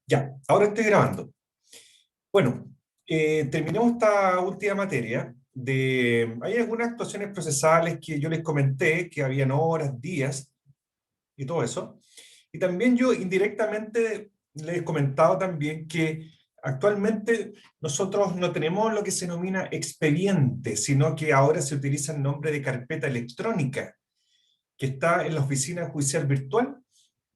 Ya, ahora estoy grabando. Bueno, terminamos esta última materia de... Hay algunas actuaciones procesales que yo les comenté, que habían horas, días y todo eso. Y también yo indirectamente les he comentado también que actualmente nosotros no tenemos lo que se denomina expediente, sino que ahora se utiliza el nombre de carpeta electrónica, que está en la oficina judicial virtual.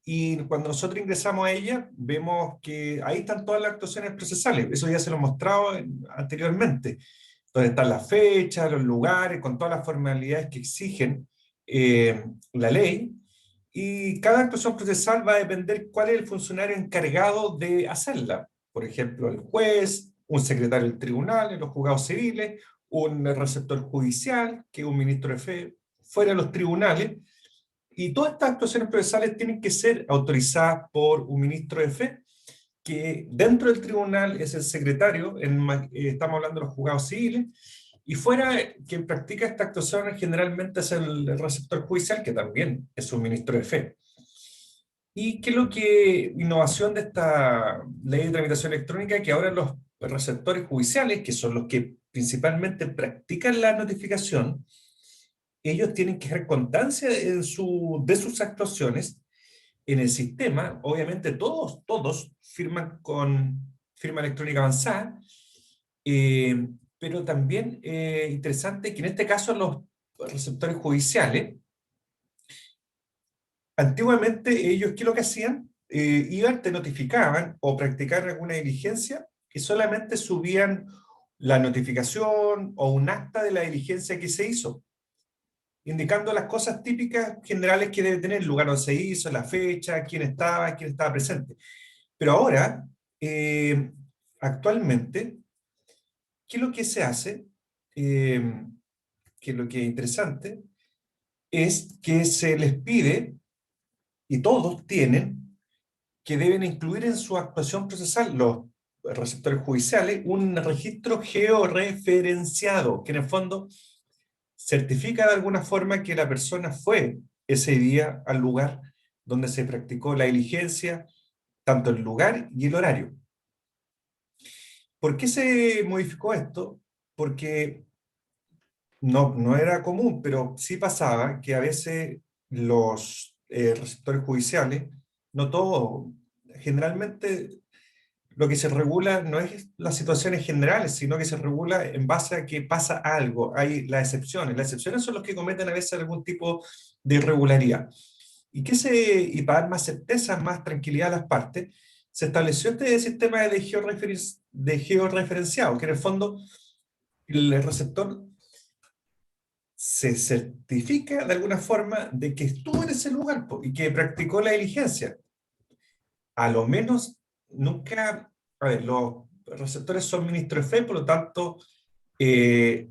Y cuando nosotros ingresamos a ella, vemos que ahí están todas las actuaciones procesales. Eso ya se lo he mostrado anteriormente. Donde están las fechas, los lugares, con todas las formalidades que exigen la ley. Y cada actuación procesal va a depender cuál es el funcionario encargado de hacerla. Por ejemplo, el juez, un secretario del tribunal, en los juzgados civiles, un receptor judicial, que es un ministro de fe, fuera de los tribunales. Y todas estas actuaciones procesales tienen que ser autorizadas por un ministro de fe, que dentro del tribunal es el secretario, estamos hablando de los juzgados civiles, y fuera quien practica estas actuaciones generalmente es el receptor judicial, que también es un ministro de fe. ¿Y qué es lo que innovación de esta ley de tramitación electrónica? Que ahora los receptores judiciales, que son los que principalmente practican la notificación, ellos tienen que dar constancia de sus actuaciones en el sistema. Obviamente todos firman con firma electrónica avanzada, eh, pero también interesante que en este caso los receptores judiciales, antiguamente ellos, ¿qué es lo que hacían? Iban, te notificaban o practicaban alguna diligencia y solamente subían la notificación o un acta de la diligencia que se hizo, indicando las cosas típicas generales que debe tener: el lugar donde se hizo, la fecha, quién estaba presente. Pero ahora, eh, actualmente, ¿qué es lo que se hace? Eh, que lo que es interesante es que se les pide, y todos tienen, que deben incluir en su actuación procesal, los receptores judiciales, un registro georreferenciado, que en el fondo certifica de alguna forma que la persona fue ese día al lugar donde se practicó la diligencia, tanto el lugar y el horario. ¿Por qué se modificó esto? Porque no era común, pero sí pasaba que a veces los receptores judiciales, no todo, generalmente lo que se regula no es las situaciones generales, sino que se regula en base a que pasa algo. Hay las excepciones. Las excepciones son los que cometen a veces algún tipo de irregularidad. Y para dar más certeza, más tranquilidad a las partes, se estableció este sistema de georreferenciado, que en el fondo el receptor se certifica de alguna forma de que estuvo en ese lugar y que practicó la diligencia. A lo menos nunca, a ver, los receptores son ministros de fe, por lo tanto, eh,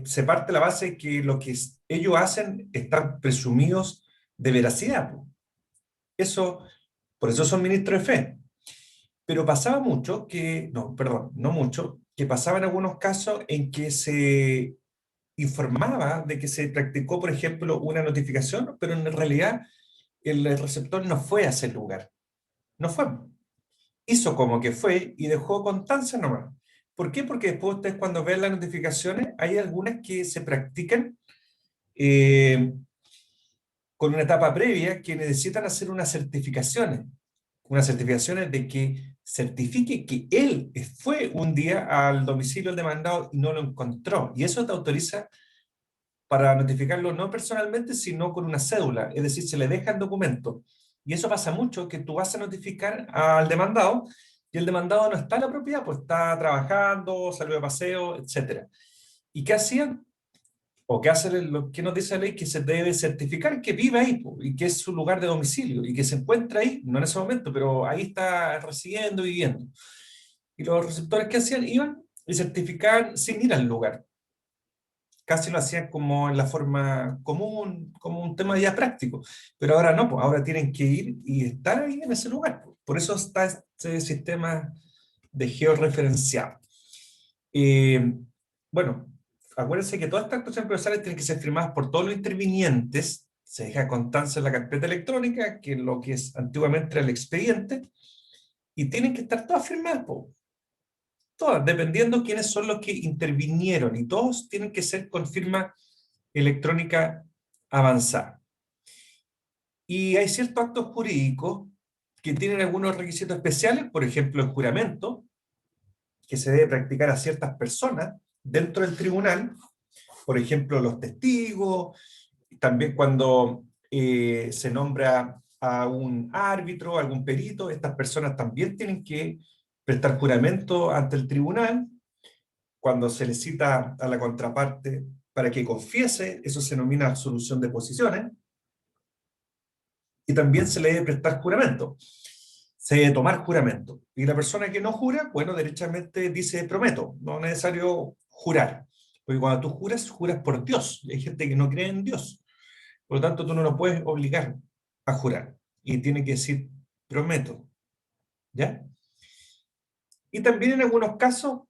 se parte de la base de que lo que ellos hacen están presumidos de veracidad. Eso, por eso son ministros de fe. Pero pasaba mucho que, no, perdón, no mucho, que pasaba en algunos casos en que se informaba de que se practicó, por ejemplo, una notificación, pero en realidad el receptor no fue a ese lugar. No fue. Hizo como que fue y dejó constancia nomás. ¿Por qué? Porque después ustedes cuando ven las notificaciones, hay algunas que se practican eh, con una etapa previa que necesitan hacer unas certificaciones de que certifique que él fue un día al domicilio del demandado y no lo encontró. Y eso te autoriza para notificarlo no personalmente, sino con una cédula, es decir, se le deja el documento. Y eso pasa mucho, que tú vas a notificar al demandado y el demandado no está en la propiedad, pues está trabajando, salió de paseo, etcétera. ¿Y qué hacían? ¿O qué hace lo que nos dice la ley? Que se debe certificar que vive ahí, po, y que es su lugar de domicilio, y que se encuentra ahí, no en ese momento, pero ahí está residiendo, viviendo. Y los receptores que hacían, iban y certificaban sin ir al lugar. Casi lo hacían como en la forma común, como un tema ya práctico, pero ahora no, pues ahora tienen que ir y estar ahí en ese lugar, pues. Por eso está este sistema de georreferenciado. Eh, bueno, acuérdense que todas estas actuaciones procesales tienen que ser firmadas por todos los intervinientes, se deja constancia en la carpeta electrónica, que es lo que es antiguamente el expediente, Y tienen que estar todas firmadas, po. Todas, dependiendo quiénes son los que intervinieron, y todos tienen que ser con firma electrónica avanzada. Y hay ciertos actos jurídicos que tienen algunos requisitos especiales, por ejemplo, el juramento, que se debe practicar a ciertas personas dentro del tribunal, por ejemplo, los testigos, también cuando se nombra a un árbitro, algún perito, estas personas también tienen que prestar juramento ante el tribunal. Cuando se le cita a la contraparte para que confiese, eso se denomina absolución de posiciones, y también se le debe prestar juramento, se debe tomar juramento. Y la persona que no jura, bueno, derechamente dice prometo, no es necesario jurar, porque cuando tú juras, juras por Dios, hay gente que no cree en Dios, por lo tanto tú no lo puedes obligar a jurar, y tiene que decir prometo, ¿ya? Y también en algunos casos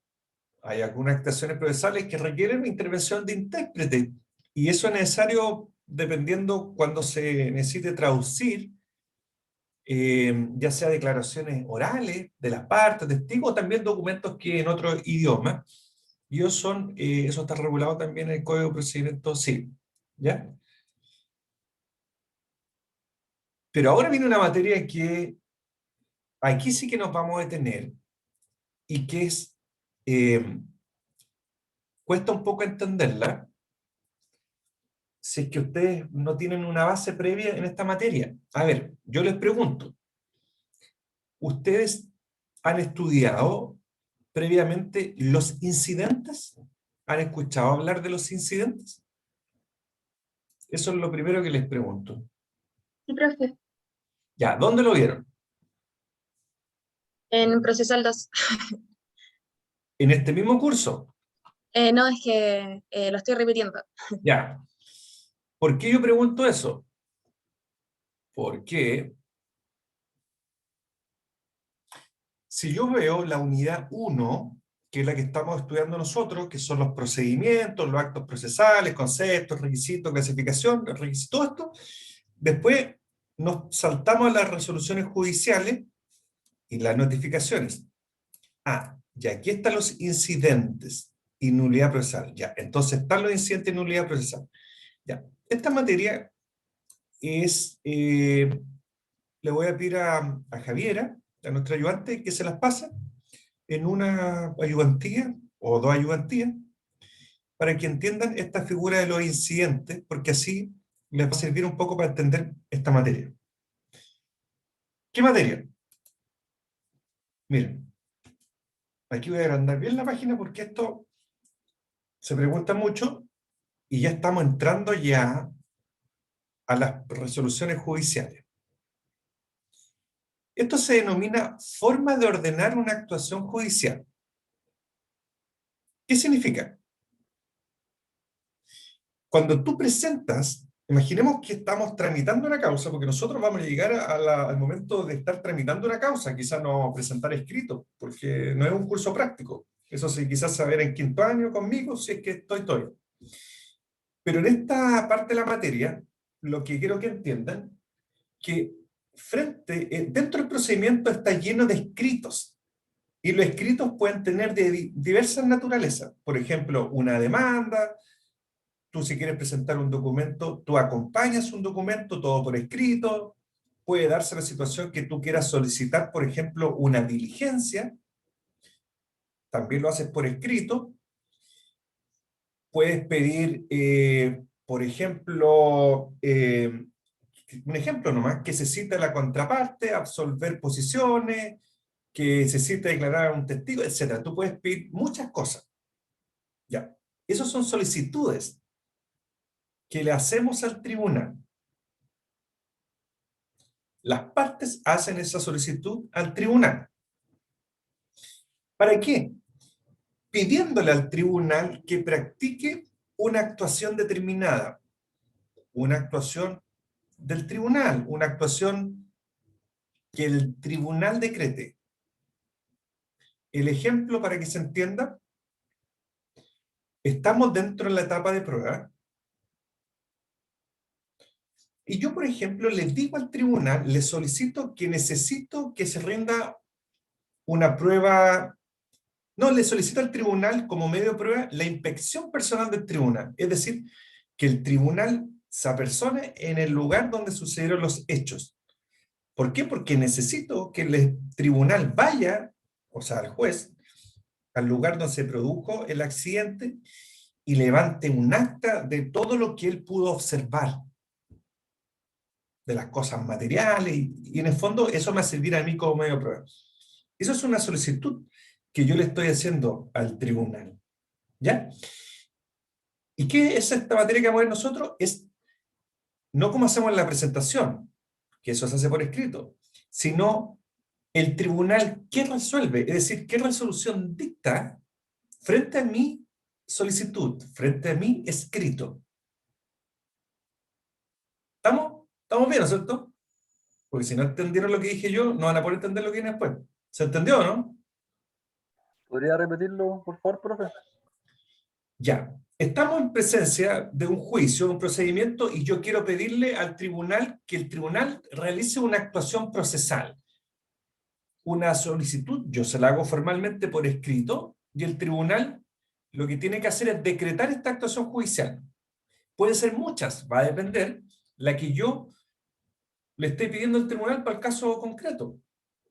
hay algunas actuaciones procesales que requieren intervención de intérprete, y eso es necesario dependiendo cuando se necesite traducir, ya sea declaraciones orales de las partes, testigos, o también documentos que en otro idioma. Y eso está regulado también en el Código de Procedimiento Civil, ¿ya? Pero ahora viene una materia que aquí sí que nos vamos a detener, y que eh, cuesta un poco entenderla, si es que ustedes no tienen una base previa en esta materia. A ver, yo les pregunto, ¿ustedes han estudiado previamente los incidentes? ¿Han escuchado hablar de los incidentes? Eso es lo primero que les pregunto. Sí, profe. Ya, ¿dónde lo vieron? En Procesal 2. ¿En este mismo curso? No, es que lo estoy repitiendo. Ya. ¿Por qué yo pregunto eso? Porque si yo veo la unidad 1, que es la que estamos estudiando nosotros, que son los procedimientos, los actos procesales, conceptos, requisitos, clasificación, todo esto, después nos saltamos a las resoluciones judiciales y las notificaciones. Ah, ya, aquí están los incidentes y nulidad procesal. Ya, entonces están los incidentes y nulidad procesal. Ya, esta materia es, le voy a pedir a Javiera, a nuestra ayudante, que se las pase en una ayudantía o dos ayudantías, para que entiendan esta figura de los incidentes, porque así les va a servir un poco para entender esta materia. ¿Qué materia? Miren, aquí voy a agrandar bien la página porque esto se pregunta mucho, y ya estamos entrando ya a las resoluciones judiciales. Esto se denomina forma de ordenar una actuación judicial. ¿Qué significa? Cuando tú presentas, imaginemos que estamos tramitando una causa, porque nosotros vamos a llegar al momento de estar tramitando una causa, quizás no presentar escrito, porque no es un curso práctico. Eso sí, quizás saber en quinto año conmigo, si es que estoy. Pero en esta parte de la materia, lo que quiero que entiendan, que dentro del procedimiento está lleno de escritos, y los escritos pueden tener de diversas naturalezas. Por ejemplo, una demanda. Tú, si quieres presentar un documento, tú acompañas un documento, todo por escrito. Puede darse la situación que tú quieras solicitar, por ejemplo, una diligencia, también lo haces por escrito. Puedes pedir, por ejemplo, un ejemplo nomás, que se cite la contraparte, absolver posiciones, que se cite declarar a un testigo, etcétera. Tú puedes pedir muchas cosas. Ya. Esas son solicitudes que le hacemos al tribunal. Las partes hacen esa solicitud al tribunal. ¿Para qué? Pidiéndole al tribunal que practique una actuación determinada, una actuación del tribunal, una actuación que el tribunal decrete. El ejemplo, para que se entienda, estamos dentro de la etapa de prueba, y yo, por ejemplo, le digo al tribunal, le solicito que necesito que se rinda una prueba, no, le solicito al tribunal como medio de prueba la inspección personal del tribunal, es decir, que el tribunal se apersone en el lugar donde sucedieron los hechos. ¿Por qué? Porque necesito que el tribunal vaya, o sea, el juez, al lugar donde se produjo el accidente y levante un acta de todo lo que él pudo observar, de las cosas materiales, y en el fondo eso me va a servir a mí como medio de prueba. Eso es una solicitud que yo le estoy haciendo al tribunal, ¿ya? ¿Y qué es esta materia que vamos a ver nosotros? Es no como hacemos en la presentación, que eso se hace por escrito, sino el tribunal qué resuelve, es decir, qué resolución dicta frente a mi solicitud, frente a mi escrito. ¿Estamos bien, ¿no es cierto? Porque si no entendieron lo que dije yo, no van a poder entender lo que viene después. ¿Se entendió, no? ¿Podría repetirlo, por favor, profe? Ya. Estamos en presencia de un juicio, de un procedimiento, y yo quiero pedirle al tribunal que el tribunal realice una actuación procesal. Una solicitud, yo se la hago formalmente por escrito, y el tribunal lo que tiene que hacer es decretar esta actuación judicial. Puede ser muchas, va a depender la que yo le estoy pidiendo al tribunal para el caso concreto.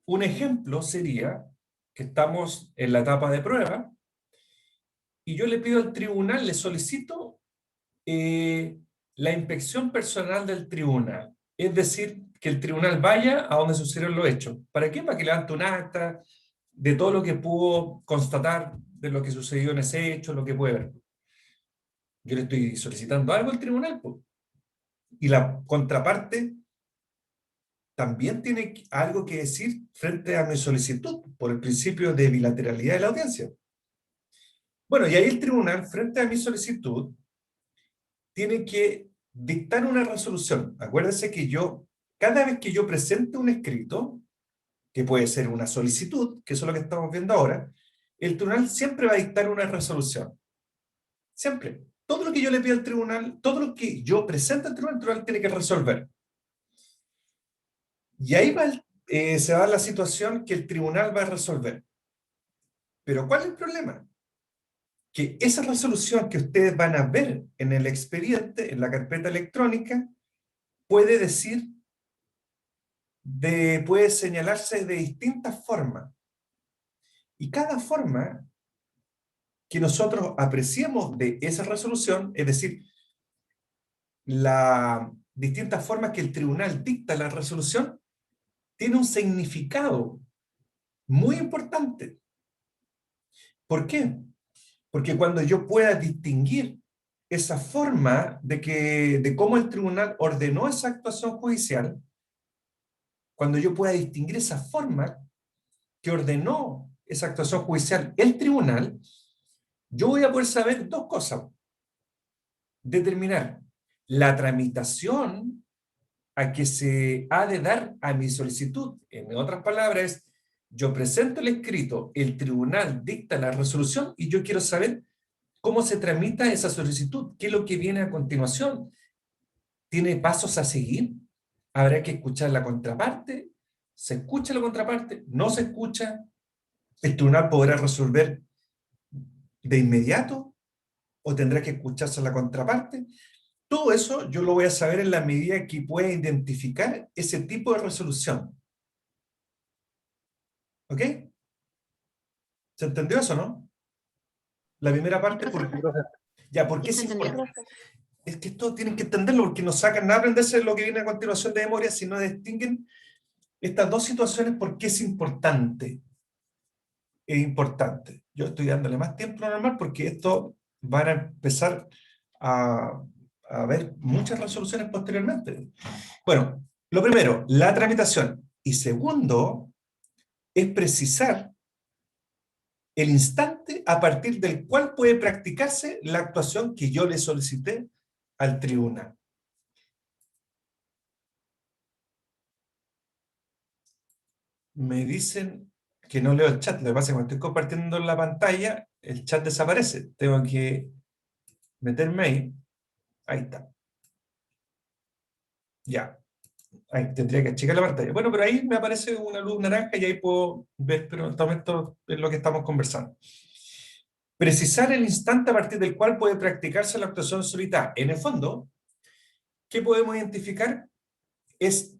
Un ejemplo sería que estamos en la etapa de prueba y yo le pido al tribunal, le solicito la inspección personal del tribunal. Es decir, que el tribunal vaya a donde sucedieron los hechos. ¿Para qué? Para que levante un acta de todo lo que pudo constatar de lo que sucedió en ese hecho, lo que puede ver. Yo le estoy solicitando algo al tribunal, pues. Y la contraparte también tiene algo que decir frente a mi solicitud, por el principio de bilateralidad de la audiencia. Bueno, y ahí el tribunal, frente a mi solicitud, tiene que dictar una resolución. Acuérdense que cada vez que yo presente un escrito, que puede ser una solicitud, que eso es lo que estamos viendo ahora, el tribunal siempre va a dictar una resolución. Siempre. Todo lo que yo le pido al tribunal, todo lo que yo presente al tribunal, el tribunal tiene que resolver. Y ahí se va la situación que el tribunal va a resolver. Pero ¿cuál es el problema? Que esa resolución que ustedes van a ver en el expediente, en la carpeta electrónica, puede decir, puede señalarse de distintas formas. Y cada forma que nosotros apreciemos de esa resolución, es decir, las distintas formas que el tribunal dicta la resolución, tiene un significado muy importante. ¿Por qué? Porque cuando yo pueda distinguir esa forma de cómo el tribunal ordenó esa actuación judicial, cuando yo pueda distinguir esa forma que ordenó esa actuación judicial el tribunal, yo voy a poder saber dos cosas. Determinar la tramitación a que se ha de dar a mi solicitud. En otras palabras, yo presento el escrito, el tribunal dicta la resolución y yo quiero saber cómo se tramita esa solicitud, qué es lo que viene a continuación. ¿Tiene pasos a seguir? ¿Habrá que escuchar la contraparte? ¿Se escucha la contraparte? ¿No se escucha? ¿El tribunal podrá resolver de inmediato? ¿O tendrá que escucharse la contraparte? Todo eso yo lo voy a saber en la medida que pueda identificar ese tipo de resolución. ¿Ok? ¿Se entendió eso, no? La primera parte, ¿por qué es importante? Es que esto tienen que entenderlo porque no sacan nada a aprenderse lo que viene a continuación de memoria, si no distinguen estas dos situaciones, ¿por qué es importante? Es importante. Yo estoy dándole más tiempo a lo normal porque esto van a empezar a ver muchas resoluciones posteriormente. Bueno, lo primero, la tramitación. Y segundo, es precisar el instante a partir del cual puede practicarse la actuación que yo le solicité al tribunal. Me dicen que no leo el chat. Lo que pasa es que cuando estoy compartiendo en la pantalla, el chat desaparece. Tengo que meterme ahí. Ahí está. Ya. Ahí tendría que achicar la pantalla. Bueno, pero ahí me aparece una luz naranja y ahí puedo ver, pero esto es lo que estamos conversando. Precisar el instante a partir del cual puede practicarse la actuación solitaria. En el fondo, ¿qué podemos identificar? Es,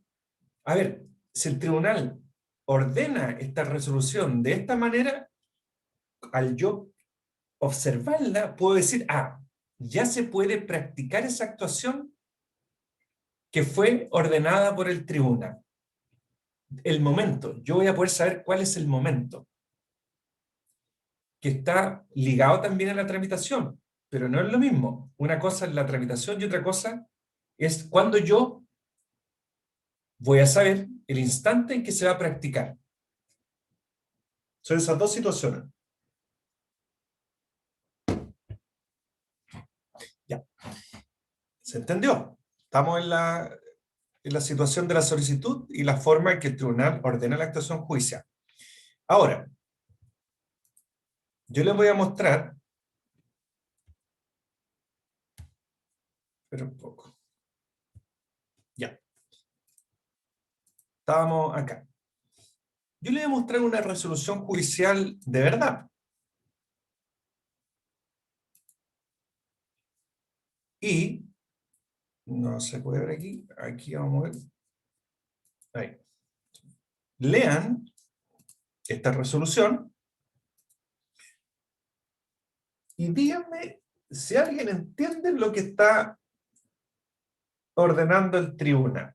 a ver, si el tribunal ordena esta resolución de esta manera, al yo observarla, puedo decir, ya se puede practicar esa actuación que fue ordenada por el tribunal. El momento, yo voy a poder saber cuál es el momento, que está ligado también a la tramitación, pero no es lo mismo. Una cosa es la tramitación y otra cosa es cuando yo voy a saber el instante en que se va a practicar. Son esas dos situaciones. Ya. ¿Se entendió? Estamos en la situación de la solicitud y la forma en que el tribunal ordena la actuación judicial. Ahora, yo les voy a mostrar, espera un poco. Ya. Estábamos acá. Yo les voy a mostrar una resolución judicial de verdad. Y, no se puede ver aquí vamos a ver. Ahí. Lean esta resolución y díganme si alguien entiende lo que está ordenando el tribunal.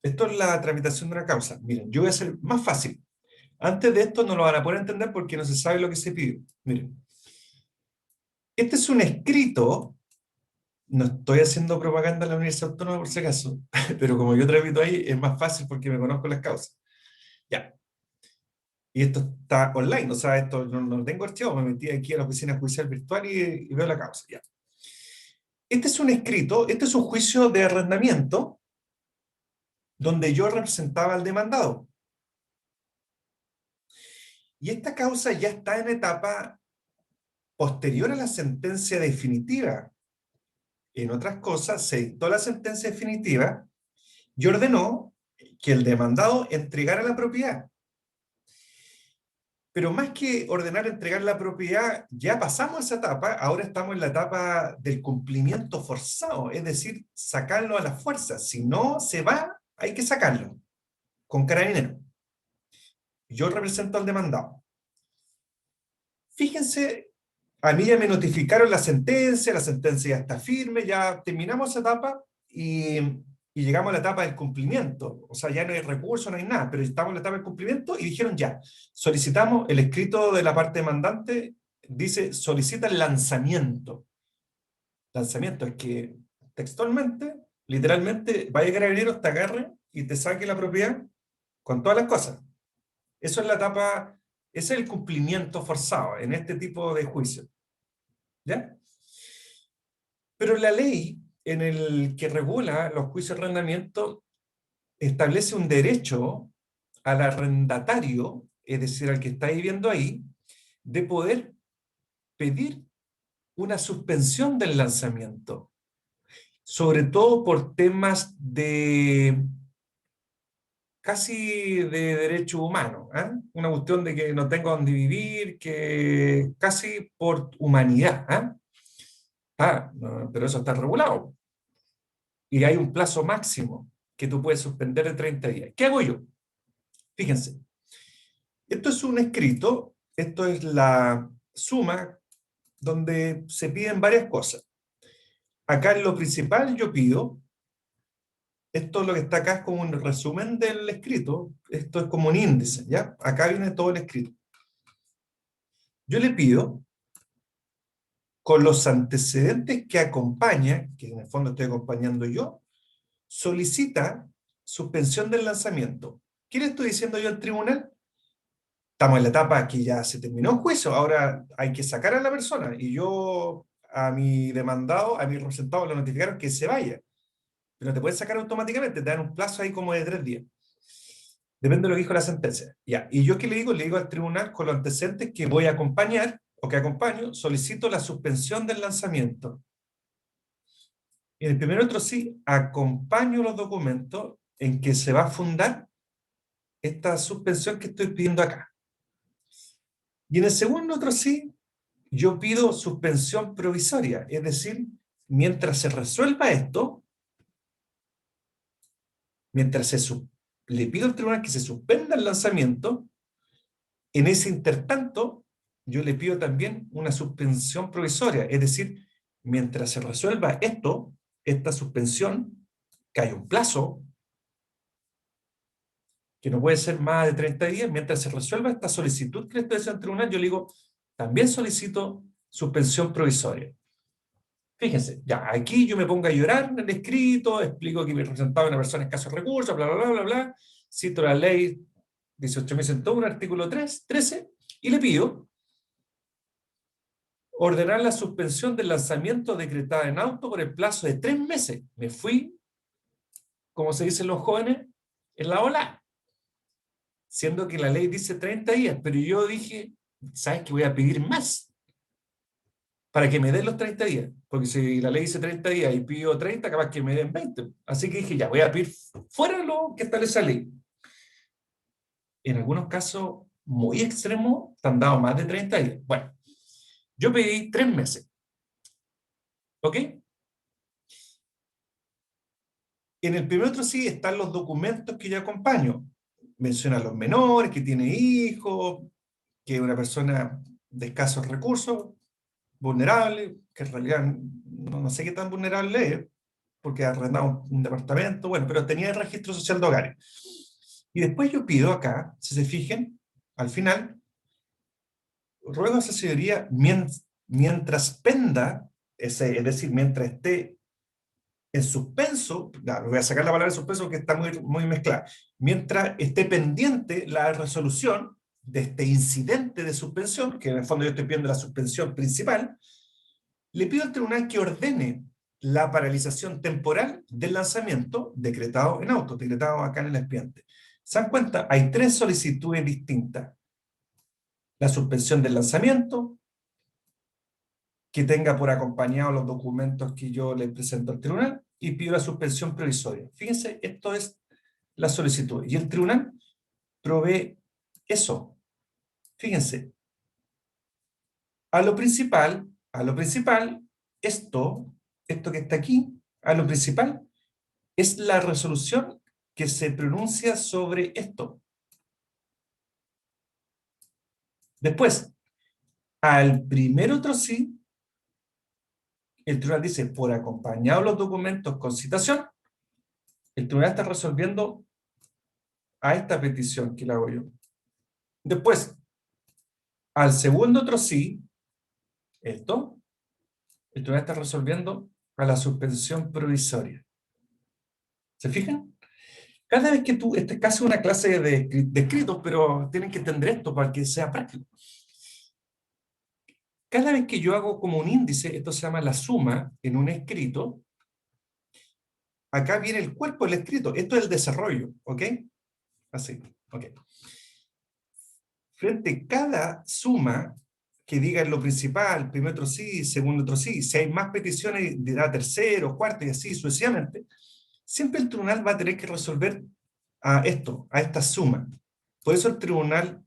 Esto es la tramitación de una causa. Miren, yo voy a hacer más fácil. Antes de esto no lo van a poder entender porque no se sabe lo que se pide. Miren. Este es un escrito, no estoy haciendo propaganda en la Universidad Autónoma por si acaso, pero como yo tramito ahí es más fácil porque me conozco las causas. Ya. Y esto está online, o sea, esto no lo tengo archivado, me metí aquí a la oficina judicial virtual y veo la causa. Ya. Este es un escrito, este es un juicio de arrendamiento donde yo representaba al demandado. Y esta causa ya está en etapa posterior a la sentencia definitiva. En otras cosas, se dictó la sentencia definitiva y ordenó que el demandado entregara la propiedad. Pero más que ordenar entregar la propiedad, ya pasamos esa etapa, ahora estamos en la etapa del cumplimiento forzado, es decir, sacarlo a la fuerza. Si no se va, hay que sacarlo, con carabinero. Yo represento al demandado. Fíjense, a mí ya me notificaron la sentencia ya está firme, ya terminamos esa etapa y llegamos a la etapa del cumplimiento. O sea, ya no hay recurso, no hay nada, pero estamos en la etapa del cumplimiento y dijeron ya, solicitamos, el escrito de la parte demandante dice, solicita el lanzamiento. Lanzamiento es que textualmente, literalmente, vaya carabinero, te agarre y te saque la propiedad con todas las cosas. Eso es la etapa, ese es el cumplimiento forzado en este tipo de juicio. ¿Ya? Pero la ley en el que regula los juicios de arrendamiento establece un derecho al arrendatario, es decir, al que está viviendo ahí, de poder pedir una suspensión del lanzamiento, sobre todo por temas de casi de derecho humano, ¿eh? Una cuestión de que no tengo dónde vivir, que casi por humanidad, ¿eh? No, pero eso está regulado. Y hay un plazo máximo que tú puedes suspender de 30 días. ¿Qué hago yo? Fíjense, esto es un escrito, esto es la suma donde se piden varias cosas. Acá en lo principal yo pido, esto lo que está acá es como un resumen del escrito, esto es como un índice, ¿ya? Acá viene todo el escrito. Yo le pido, con los antecedentes que acompaña, que en el fondo estoy acompañando yo, solicita suspensión del lanzamiento. ¿Qué le estoy diciendo yo al tribunal? Estamos en la etapa que ya se terminó el juicio, ahora hay que sacar a la persona. Y yo a mi demandado, a mi representado, le notificaron que se vaya. Pero no te pueden sacar automáticamente, te dan un plazo ahí como de 3 días. Depende de lo que dijo la sentencia. Ya. ¿Y yo qué le digo? Le digo al tribunal con los antecedentes que voy a acompañar, o que acompaño, solicito la suspensión del lanzamiento. En el primer otro sí, acompaño los documentos en que se va a fundar esta suspensión que estoy pidiendo acá. Y en el segundo otro sí, yo pido suspensión provisoria, es decir, mientras se resuelva esto, mientras le pido al tribunal que se suspenda el lanzamiento, en ese intertanto, yo le pido también una suspensión provisoria, es decir, mientras se resuelva esto, esta suspensión, que hay un plazo, que no puede ser más de 30 días, mientras se resuelva esta solicitud que le estoy haciendo al tribunal, yo le digo, también solicito suspensión provisoria. Fíjense, ya, aquí yo me pongo a llorar en el escrito, explico que me representaba una persona en escasos recursos, bla, bla, bla, bla, bla, cito la ley 18.101, artículo 13, y le pido ordenar la suspensión del lanzamiento decretada en auto por el plazo de 3 meses. Me fui, como se dicen los jóvenes, en la ola, siendo que la ley dice 30 días, pero yo dije, ¿sabes qué? Voy a pedir más para que me den los 30 días, porque si la ley dice 30 días y pido 30, capaz que me den 20. Así que dije, ya, voy a pedir fuera lo que establece la ley. En algunos casos muy extremos, te han dado más de 30 días. Bueno, yo pedí 3 meses. ¿Ok? En el primer otro sí están los documentos que yo acompaño. Menciona a los menores, que tiene hijos, que es una persona de escasos recursos, vulnerable, que en realidad no sé qué tan vulnerable es, porque ha arrendado un departamento, bueno, pero tenía el registro social de hogares. Y después yo pido acá, si se fijen, al final, ruego a esa señoría mientras penda, es decir, mientras esté en suspenso, no, voy a sacar la palabra suspenso porque está muy mezclada, mientras esté pendiente la resolución de este incidente de suspensión, que en el fondo yo estoy pidiendo la suspensión principal, le pido al tribunal que ordene la paralización temporal del lanzamiento decretado en auto, decretado acá en el expediente. ¿Se dan cuenta? Hay 3 solicitudes distintas. La suspensión del lanzamiento, que tenga por acompañado los documentos que yo le presento al tribunal, y pido la suspensión provisoria. Fíjense, esto es la solicitud. Y el tribunal provee eso. Fíjense, a lo principal, esto que está aquí, a lo principal, es la resolución que se pronuncia sobre esto. Después, al primer otro sí, el tribunal dice, por acompañado los documentos con citación, el tribunal está resolviendo a esta petición que le hago yo. Después, al segundo otro sí, esto, el tribunal está resolviendo a la suspensión provisoria. ¿Se fijan? Cada vez que tú, este es casi una clase de escritos, pero tienen que entender esto para que sea práctico. Cada vez que yo hago como un índice, esto se llama la suma en un escrito, acá viene el cuerpo del escrito, esto es el desarrollo, ¿ok? Así, ok. Frente a cada suma que diga en lo principal, primer otro sí, segundo otro sí, si hay más peticiones dirá tercero, cuarto y así sucesivamente, siempre el tribunal va a tener que resolver a esto, a esta suma. Por eso el tribunal,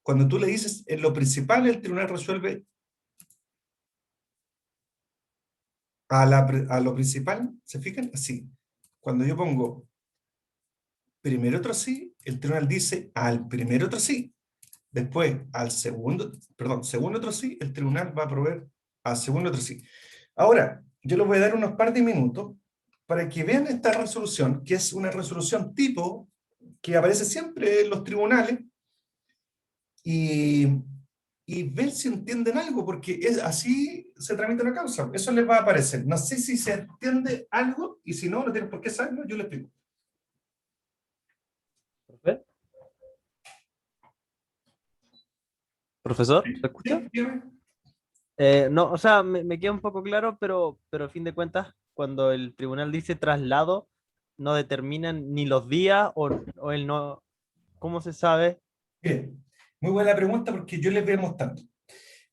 cuando tú le dices en lo principal, el tribunal resuelve a lo principal, ¿se fijan? Así. Cuando yo pongo primer otro sí, el tribunal dice al primer otro sí. Después, al segundo, perdón, segundo otro sí, el tribunal va a proveer al segundo otro sí. Ahora, yo les voy a dar unos par de minutos para que vean esta resolución, que es una resolución tipo que aparece siempre en los tribunales, y, y ver si entienden algo, porque así se tramita la causa. Eso les va a aparecer. No sé si se entiende algo, y si no, no tienen por qué saberlo, yo les explico. ¿Profe? ¿Profesor? ¿Se escucha? ¿Sí? Dígame. No, o sea, me queda un poco claro, pero a fin de cuentas, cuando el tribunal dice traslado, no determinan ni los días o el no. ¿Cómo se sabe? Bien, muy buena pregunta porque yo les voy mostrando.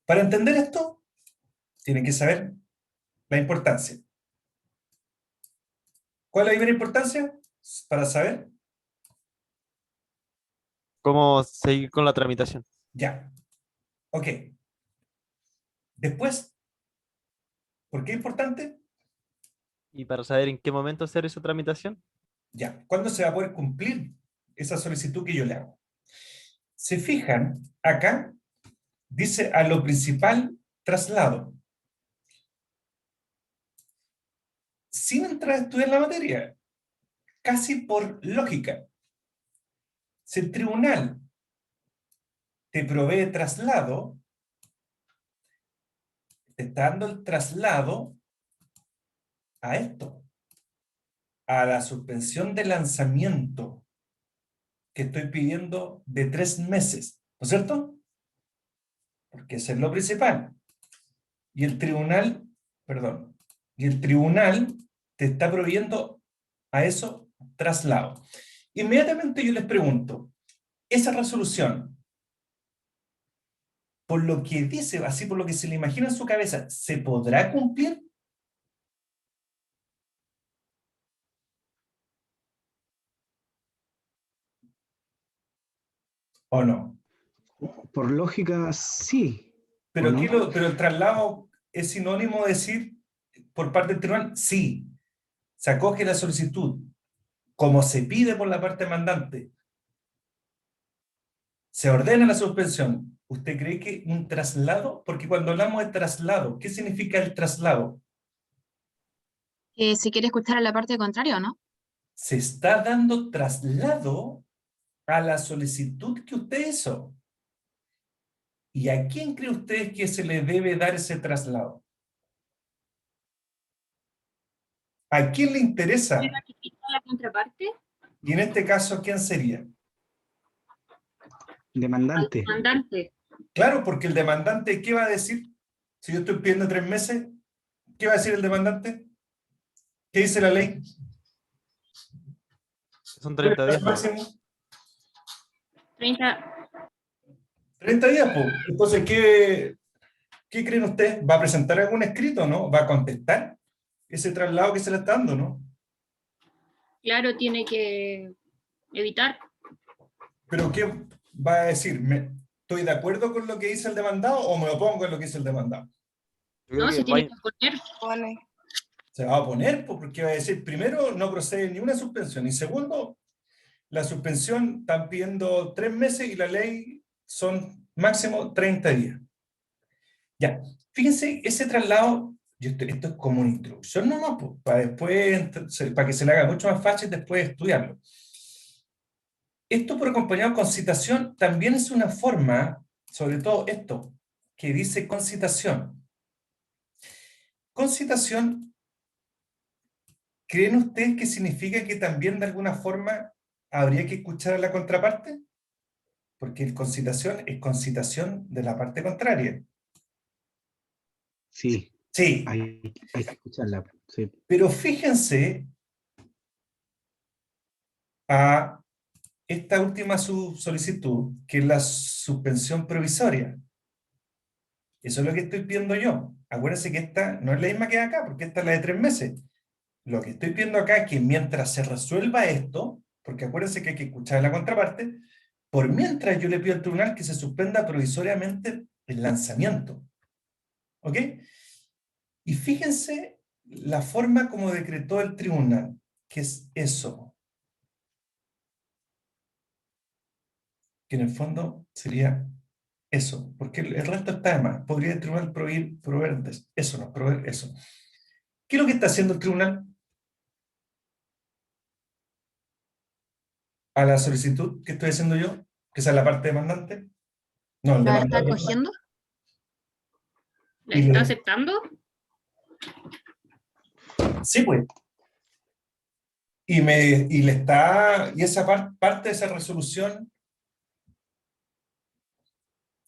Para entender esto, tienen que saber la importancia. ¿Cuál es la primera importancia? Para saber. ¿Cómo seguir con la tramitación? Ya. Ok. Después, ¿por qué es importante? Y para saber en qué momento hacer esa tramitación. Ya. ¿Cuándo se va a poder cumplir esa solicitud que yo le hago? Se fijan, acá dice a lo principal traslado. Sin entrar a estudiar la materia, casi por lógica. Si el tribunal te provee traslado, te está dando el traslado a esto, a la suspensión de lanzamiento que estoy pidiendo de 3 meses, ¿no es cierto? Porque eso es lo principal. Y el tribunal, perdón, y el tribunal te está proveyendo a eso traslado. Inmediatamente yo les pregunto, esa resolución, por lo que dice, así por lo que se le imagina en su cabeza, ¿se podrá cumplir o no? Por lógica, sí, ¿o Pero, no? pero el traslado es sinónimo de decir por parte del tribunal, sí, se acoge la solicitud, como se pide por la parte mandante, se ordena la suspensión. ¿Usted cree que un traslado? Porque cuando hablamos de traslado, ¿qué significa el traslado? Si quiere escuchar a la parte contraria o no. Se está dando traslado a la solicitud que usted hizo. ¿Y a quién cree usted que se le debe dar ese traslado? ¿A quién le ¿Le interesa? notifica a la contraparte? Y en este caso, ¿quién sería? Al Demandante. demandante. Claro, porque el demandante, ¿qué va a decir? Si yo estoy pidiendo 3 meses, ¿qué va a decir el demandante? ¿Qué dice la ley? Son ¿Cuál es 30 el días plazo nomás. máximo? 30. 30 días, pues. Entonces, ¿qué creen ustedes? ¿Va a presentar algún escrito, no? ¿Va a contestar ese traslado que se le está dando, no? Claro, tiene que evitar. Pero ¿qué va a decir? ¿Estoy de acuerdo con lo que dice el demandado o me opongo a lo que dice el demandado? Yo creo No, que se tiene que poner. Se va a oponer, pues, porque va a decir, primero, no procede ni una suspensión, y segundo, la suspensión están pidiendo 3 meses y la ley son máximo 30 días. Ya, fíjense, ese traslado, esto es como una introducción nomás, pues, para después, para que se le haga mucho más fácil después estudiarlo. Esto por acompañado con citación también es una forma, sobre todo esto, que dice concitación. Concitación, ¿creen ustedes que significa que también de alguna forma habría que escuchar a la contraparte? Porque el concitación es concitación de la parte contraria. Sí, Sí, hay que escucharla. Sí. pero fíjense a esta última solicitud, que es la suspensión provisoria. Eso es lo que estoy pidiendo yo. Acuérdense que esta no es la misma que acá, porque esta es la de 3 meses. Lo que estoy pidiendo acá es que mientras se resuelva esto, porque acuérdense que hay que escuchar a la contraparte, por mientras yo le pido al tribunal que se suspenda provisoriamente el lanzamiento. ¿Ok? Y fíjense la forma como decretó el tribunal, que es eso, que en el fondo sería eso, porque el resto está de más. Podría el tribunal proveer eso, no, proveer eso. ¿Qué es lo que está haciendo el tribunal a la solicitud que estoy haciendo yo? Que esa es la parte demandante. No, el ¿La está demandado. acogiendo? ¿La Y está le, aceptando? sí, pues. Y le está, y esa parte de esa resolución,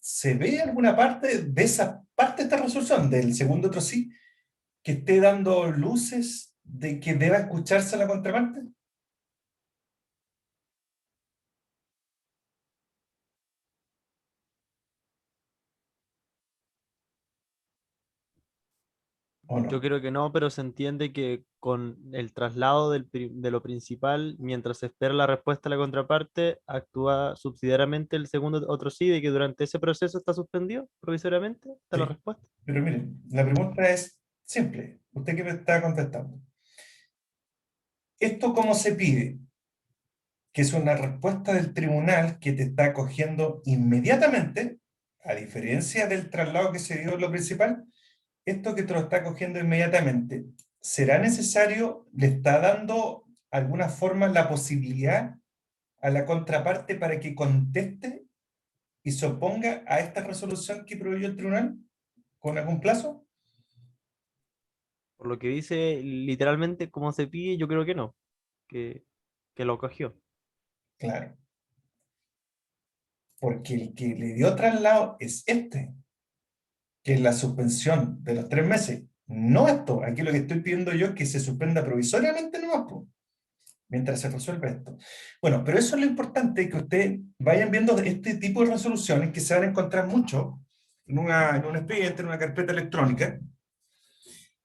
¿se ve alguna parte de esa parte de esta resolución, del segundo otro sí, que esté dando luces de que deba escucharse la contraparte? ¿o no? Yo creo que no, pero se entiende que con el traslado de lo principal, mientras se espera la respuesta de la contraparte, actúa subsidiariamente el segundo otro sí, de que durante ese proceso está suspendido provisoriamente, está la Sí. respuesta. Pero miren, la pregunta es simple. Usted que me está contestando. ¿Esto cómo se pide? Que es una respuesta del tribunal que te está acogiendo inmediatamente, a diferencia del traslado que se dio en lo principal, esto que te lo está acogiendo inmediatamente, ¿será necesario, le está dando alguna forma la posibilidad a la contraparte para que conteste y se oponga a esta resolución que proveyó el tribunal con algún plazo? Por lo que dice literalmente cómo se pide, yo creo que no, que, que lo cogió. Claro, porque el que le dio traslado es este, que es la suspensión de los 3 meses. No esto, aquí lo que estoy pidiendo yo es que se suspenda provisoriamente nomás, po, mientras se resuelve esto. Bueno, pero eso es lo importante, que ustedes vayan viendo este tipo de resoluciones que se van a encontrar mucho en un expediente, en una carpeta electrónica,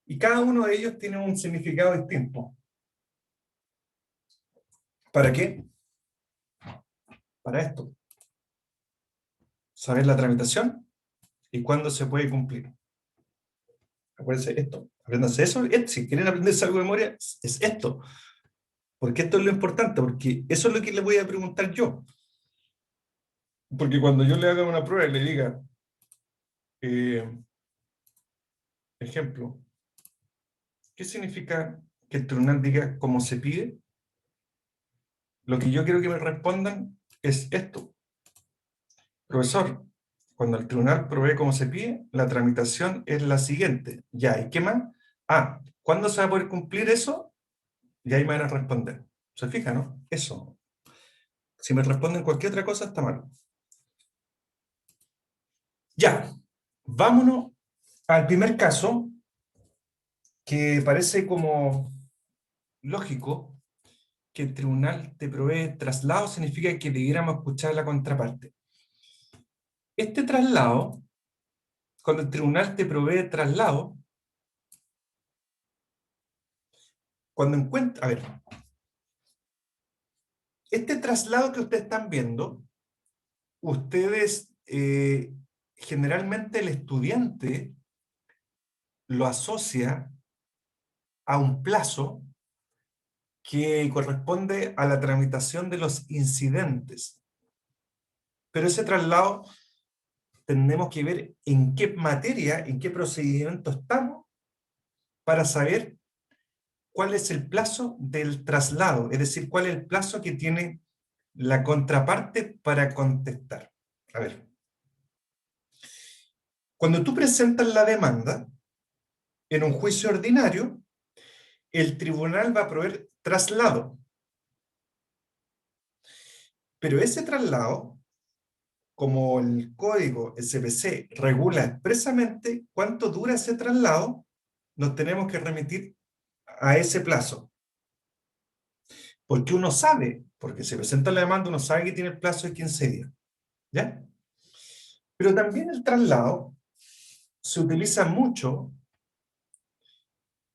y cada uno de ellos tiene un significado distinto. ¿Para qué? Para esto. Saber la tramitación y cuándo se puede cumplir. Acuérdense esto, apréndanse eso. Si quieren aprenderse algo de memoria, es esto. Porque esto es lo importante, porque eso es lo que le voy a preguntar yo. Porque cuando yo le haga una prueba y le diga, ejemplo, ¿qué significa que el tribunal diga cómo se pide? Lo que yo quiero que me respondan es esto. Profesor, cuando el tribunal provee cómo se pide, la tramitación es la siguiente. Ya, ¿y qué más? Ah, ¿cuándo se va a poder cumplir eso? Y ahí me van a responder. ¿Se fija, no? Eso. Si me responden cualquier otra cosa, está mal. Ya, vámonos al primer caso, que parece como lógico que el tribunal te provee traslado, significa que debiéramos escuchar la contraparte. Este traslado, cuando el tribunal te provee traslado, cuando encuentra, a ver, este traslado que ustedes están viendo, ustedes, generalmente el estudiante lo asocia a un plazo que corresponde a la tramitación de los incidentes. Pero ese traslado tenemos que ver en qué materia, en qué procedimiento estamos para saber cuál es el plazo del traslado, es decir, cuál es el plazo que tiene la contraparte para contestar. A ver, cuando tú presentas la demanda en un juicio ordinario, el tribunal va a proveer traslado. Pero ese traslado, como el código SPC regula expresamente cuánto dura ese traslado, nos tenemos que remitir a ese plazo. Porque uno sabe, porque se presenta la demanda, uno sabe que tiene el plazo de 15 días. ¿Ya? Pero también el traslado se utiliza mucho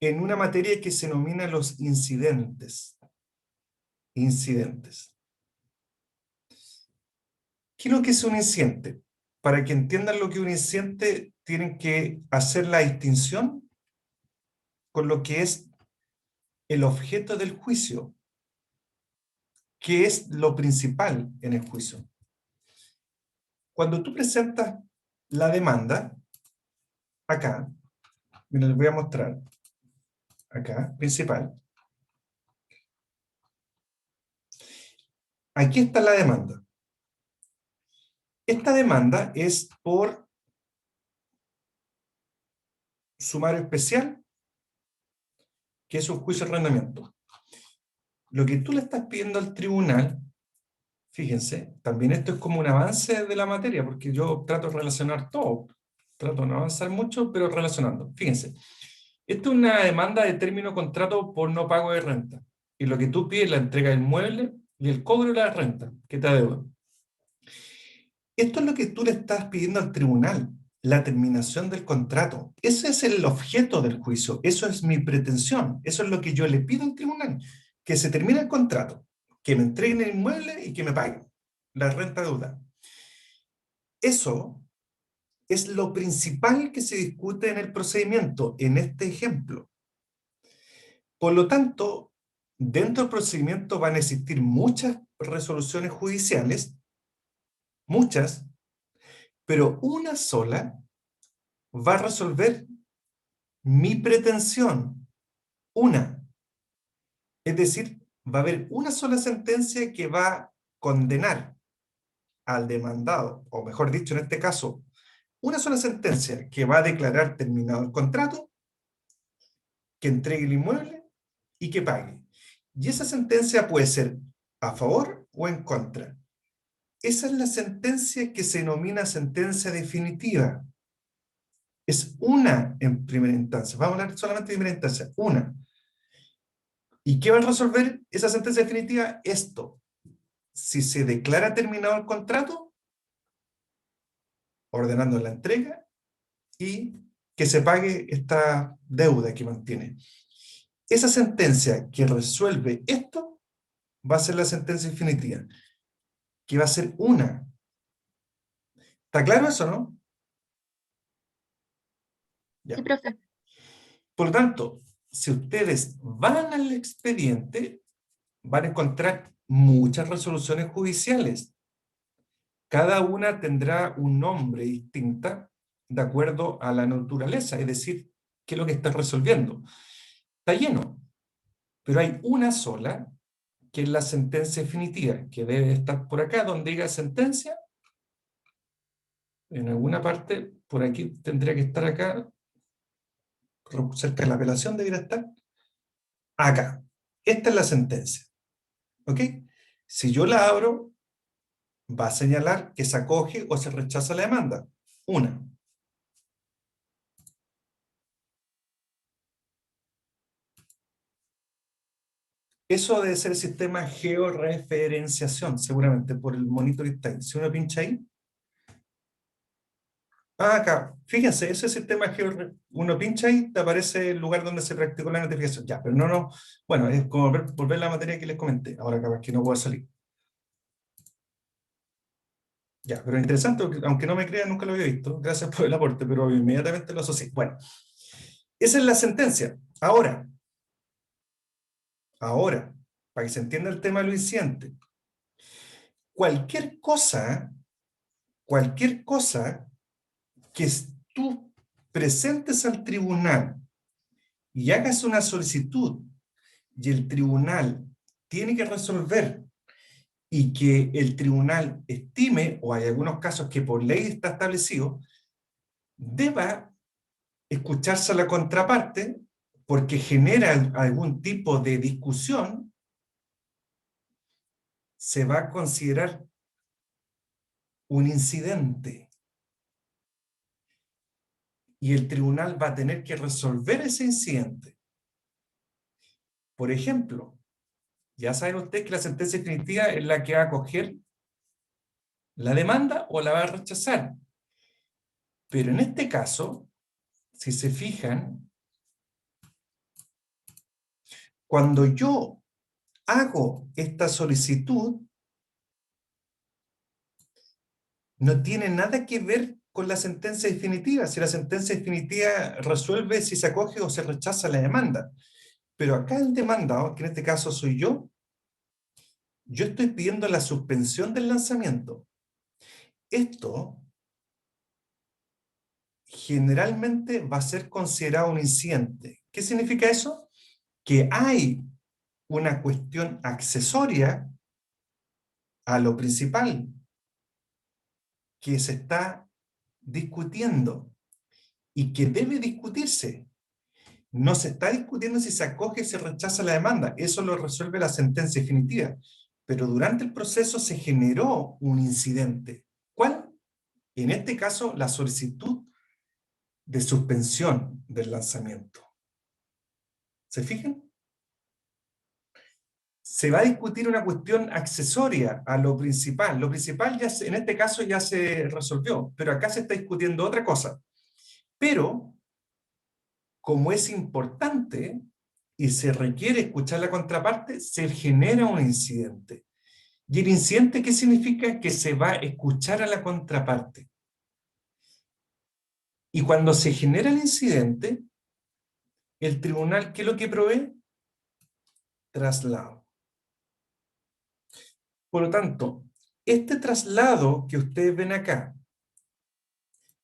en una materia que se denomina los incidentes. Incidentes. ¿Qué es lo que es un incidente? Para que entiendan lo que es un incidente, tienen que hacer la distinción con lo que es el objeto del juicio, que es lo principal en el juicio. Cuando tú presentas la demanda, acá, mira, les voy a mostrar, acá, principal. Aquí está la demanda. Esta demanda es por sumario especial, que es un juicio de arrendamiento. Lo que tú le estás pidiendo al tribunal, fíjense, también esto es como un avance de la materia, porque yo trato de relacionar todo. Trato de no avanzar mucho, pero relacionando. Fíjense, esto es una demanda de término contrato por no pago de renta. Y lo que tú pides es la entrega del mueble y el cobro de la renta que te adeudan. Esto es lo que tú le estás pidiendo al tribunal. la terminación del contrato. Ese es el objeto del juicio, eso es mi pretensión, eso es lo que yo le pido al tribunal, que se termine el contrato, que me entreguen el inmueble y que me paguen la renta deuda. Eso es lo principal que se discute en el procedimiento, en este ejemplo. Por lo tanto, dentro del procedimiento van a existir muchas resoluciones judiciales, muchas, pero una sola va a resolver mi pretensión, una. Es decir, va a haber una sola sentencia que va a condenar al demandado, o mejor dicho, en este caso, una sola sentencia que va a declarar terminado el contrato, que entregue el inmueble y que pague. Y esa sentencia puede ser a favor o en contra. Esa es la sentencia que se denomina sentencia definitiva. Es una en primera instancia. Vamos a hablar solamente de primera instancia. Una. ¿Y qué va a resolver esa sentencia definitiva? Esto. Si se declara terminado el contrato, ordenando la entrega y que se pague esta deuda que mantiene. Esa sentencia que resuelve esto va a ser la sentencia definitiva, que va a ser una. ¿Está claro eso, no? Ya. Sí, profe. Por lo tanto, si ustedes van al expediente, van a encontrar muchas resoluciones judiciales. Cada una tendrá un nombre distinta de acuerdo a la naturaleza, es decir, qué es lo que está resolviendo. Está lleno, pero hay una sola, que es la sentencia definitiva, que debe estar por acá, donde diga sentencia. En alguna parte, por aquí tendría que estar acá, cerca de la apelación debería estar. Acá. Esta es la sentencia. ¿Ok? Si yo la abro, va a señalar que se acoge o se rechaza la demanda. Una. Eso debe ser el sistema georreferenciación, seguramente, por el monito que está ahí. Si uno pincha ahí. Ah, acá. Fíjense, ese sistema uno pincha ahí, te aparece el lugar donde se practicó la notificación. Ya, pero no. Bueno, es como volver a la materia que les comenté. Ahora capaz que no puedo salir. Ya, pero interesante, porque aunque no me crean, nunca lo había visto. Gracias por el aporte, pero inmediatamente lo asocié. Bueno, esa es la sentencia. Ahora, para que se entienda el tema de lo incidente, cualquier cosa que tú presentes al tribunal y hagas una solicitud y el tribunal tiene que resolver y que el tribunal estime, o hay algunos casos que por ley está establecido, deba escucharse a la contraparte porque genera algún tipo de discusión, se va a considerar un incidente. Y el tribunal va a tener que resolver ese incidente. Por ejemplo, ya saben ustedes que la sentencia definitiva es la que va a acoger la demanda o la va a rechazar. Pero en este caso, si se fijan, cuando yo hago esta solicitud, no tiene nada que ver con la sentencia definitiva. Si la sentencia definitiva resuelve si se acoge o se rechaza la demanda. Pero acá el demandado, que en este caso soy yo estoy pidiendo la suspensión del lanzamiento. Esto generalmente va a ser considerado un incidente. ¿Qué significa eso? Que hay una cuestión accesoria a lo principal que se está discutiendo y que debe discutirse. No se está discutiendo si se acoge o se rechaza la demanda, eso lo resuelve la sentencia definitiva. Pero durante el proceso se generó un incidente. ¿Cuál? En este caso, la solicitud de suspensión del lanzamiento. ¿Se fijan? se va a discutir una cuestión accesoria a lo principal. Lo principal ya en este caso ya se resolvió, pero acá se está discutiendo otra cosa. Pero, como es importante y se requiere escuchar la contraparte, se genera un incidente. ¿Y el incidente qué significa? Que se va a escuchar a la contraparte. Y cuando se genera el incidente, el tribunal, ¿qué es lo que provee? Traslado. Por lo tanto, este traslado que ustedes ven acá,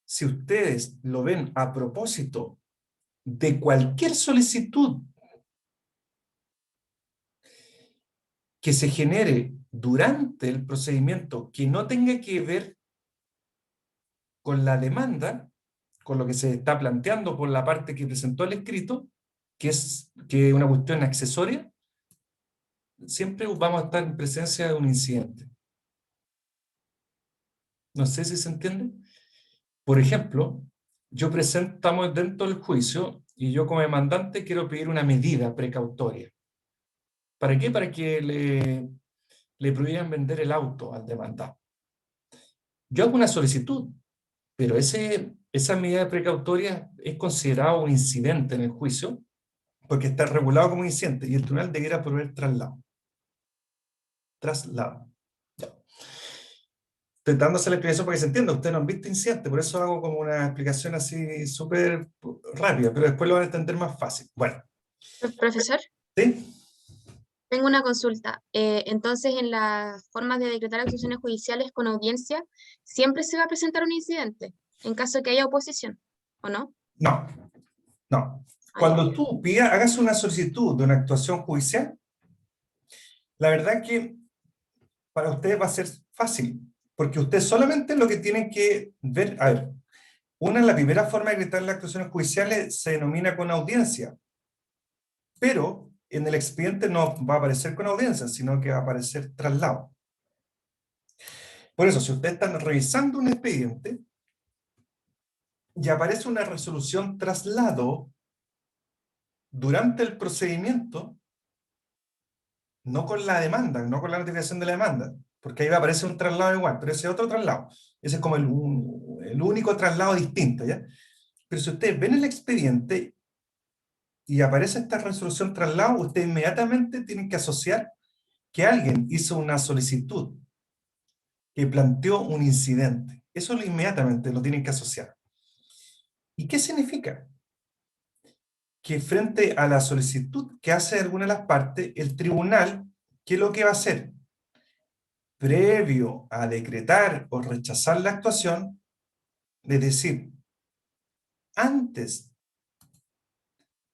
si ustedes lo ven a propósito de cualquier solicitud que se genere durante el procedimiento que no tenga que ver con la demanda, con lo que se está planteando por la parte que presentó el escrito, que es una cuestión accesoria, siempre vamos a estar en presencia de un incidente. No sé si se entiende. Por ejemplo, estamos dentro del juicio y yo como demandante quiero pedir una medida precautoria. ¿Para qué? Para que le prohíban vender el auto al demandado. Yo hago una solicitud, pero esa medida precautoria es considerada un incidente en el juicio porque está regulado como incidente y el tribunal debiera proveer traslado. Traslado. Ya. Estoy dándose la explicación para que se entienda. Ustedes no han visto incidente, por eso hago como una explicación así súper rápida, pero después lo van a entender más fácil. Bueno. Profesor, ¿Sí? tengo una consulta. Entonces, en las formas de decretar actuaciones judiciales con audiencia, siempre se va a presentar un incidente, en caso de que haya oposición, ¿o no? No, no. Ah, Cuando ya. tú hagas una solicitud de una actuación judicial, la verdad que para ustedes va a ser fácil, porque ustedes solamente lo que tienen que ver, a ver, la primera forma de decretar las actuaciones judiciales se denomina con audiencia, pero en el expediente no va a aparecer con audiencia, sino que va a aparecer traslado. Por eso, si ustedes están revisando un expediente y aparece una resolución traslado durante el procedimiento, no con la demanda, no con la notificación de la demanda, porque ahí va a aparecer un traslado igual, pero ese otro traslado, ese es como el único traslado distinto, ¿ya? Pero si ustedes ven el expediente y aparece esta resolución traslado, ustedes inmediatamente tienen que asociar que alguien hizo una solicitud que planteó un incidente. Eso inmediatamente lo tienen que asociar. ¿Y qué significa? Que frente a la solicitud que hace alguna de las partes, el tribunal, ¿qué es lo que va a hacer? Previo a decretar o rechazar la actuación, es decir, antes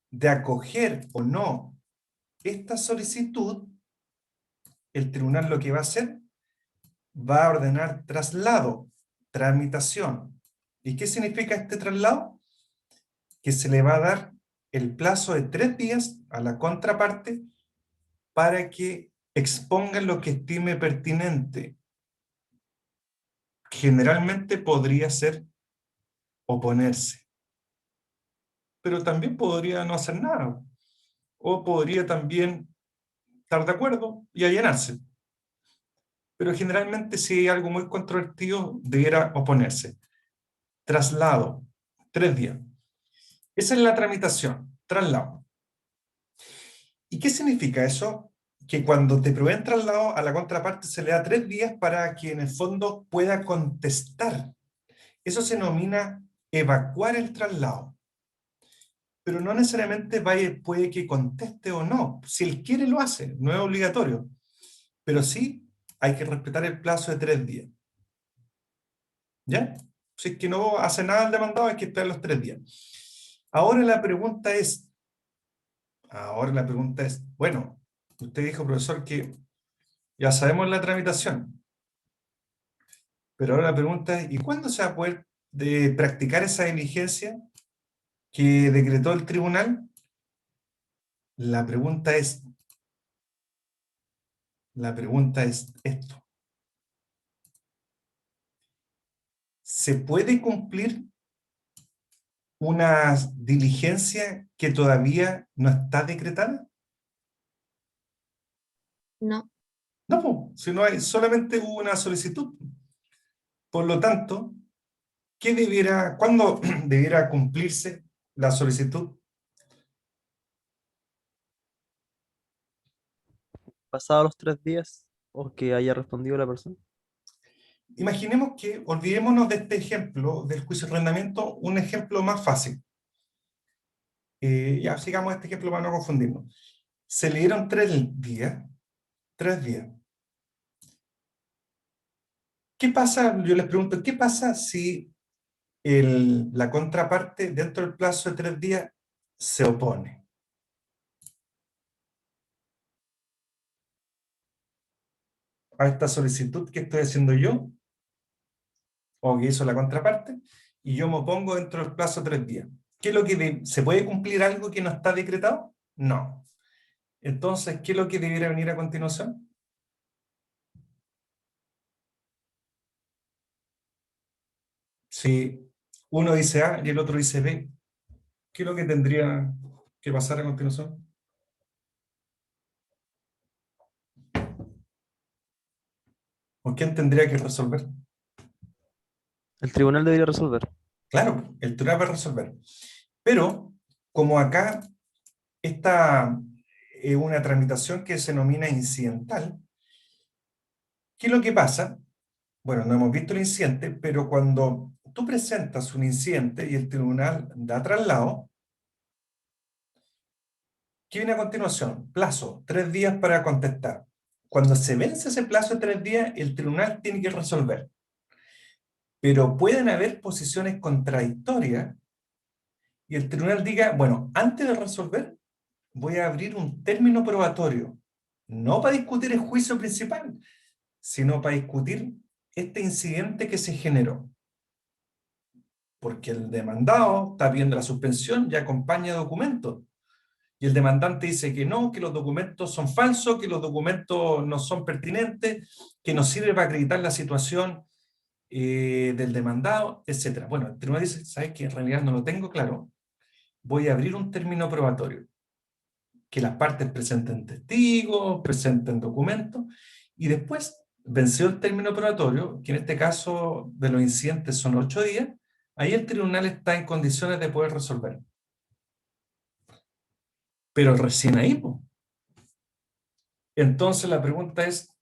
de acoger o no esta solicitud, el tribunal lo que va a hacer, va a ordenar traslado, tramitación. ¿Y qué significa este traslado? Que se le va a dar el plazo de 3 días a la contraparte para que exponga lo que estime pertinente. Generalmente podría ser oponerse, pero también podría no hacer nada, o podría también estar de acuerdo y allanarse. Pero generalmente si hay algo muy controvertido, debiera oponerse. Traslado, 3 días. Esa es la tramitación, traslado. ¿Y qué significa eso? Que cuando te proveen traslado a la contraparte se le da 3 días para que en el fondo pueda contestar. Eso se denomina evacuar el traslado. Pero no necesariamente puede que conteste o no. Si él quiere lo hace, no es obligatorio. Pero sí hay que respetar el plazo de 3 días. ¿Ya? Si es que no hace nada el demandado, hay que esperar los 3 días. Ahora la pregunta es, bueno, usted dijo, profesor, que ya sabemos la tramitación, pero ahora la pregunta es, ¿y cuándo se va a poder practicar esa diligencia que decretó el tribunal? La pregunta es esto. ¿Se puede cumplir una diligencia que todavía no está decretada? No. No, po, si no hay, solamente hubo una solicitud. Por lo tanto, ¿cuándo debiera cumplirse la solicitud? Pasados los 3 días o que haya respondido la persona. Imaginemos que, olvidémonos de este ejemplo del juicio de arrendamiento, un ejemplo más fácil. Ya sigamos este ejemplo para no confundirnos. Se le dieron 3 días. 3 días. ¿Qué pasa? Yo les pregunto, ¿qué pasa si la contraparte dentro del plazo de 3 días se opone? A esta solicitud que estoy haciendo yo, o que hizo la contraparte, y yo me opongo dentro del plazo de 3 días. ¿Qué es lo que ¿Se puede cumplir algo que no está decretado? No. Entonces, ¿qué es lo que debiera venir a continuación? Si uno dice A y el otro dice B, ¿qué es lo que tendría que pasar a continuación? ¿O quién tendría que resolver? El tribunal debería resolver. Claro, el tribunal va a resolver. Pero, como acá esta es una tramitación que se denomina incidental, ¿qué es lo que pasa? Bueno, no hemos visto el incidente, pero cuando tú presentas un incidente y el tribunal da traslado, ¿qué viene a continuación? Plazo, 3 días para contestar. Cuando se vence ese plazo de 3 días, el tribunal tiene que resolver. Pero pueden haber posiciones contradictorias y el tribunal diga, bueno, antes de resolver, voy a abrir un término probatorio, no para discutir el juicio principal, sino para discutir este incidente que se generó. Porque el demandado está pidiendo la suspensión y acompaña documentos. Y el demandante dice que no, que los documentos son falsos, que los documentos no son pertinentes, que no sirve para acreditar la situación del demandado, etc. Bueno, el tribunal dice, ¿sabes qué? En realidad no lo tengo claro. Voy a abrir un término probatorio. Que las partes presenten testigos, presenten documentos, y después, venció el término probatorio, que en este caso de los incidentes son 8 días, ahí el tribunal está en condiciones de poder resolver. Pero recién ahí, po. Entonces la pregunta es,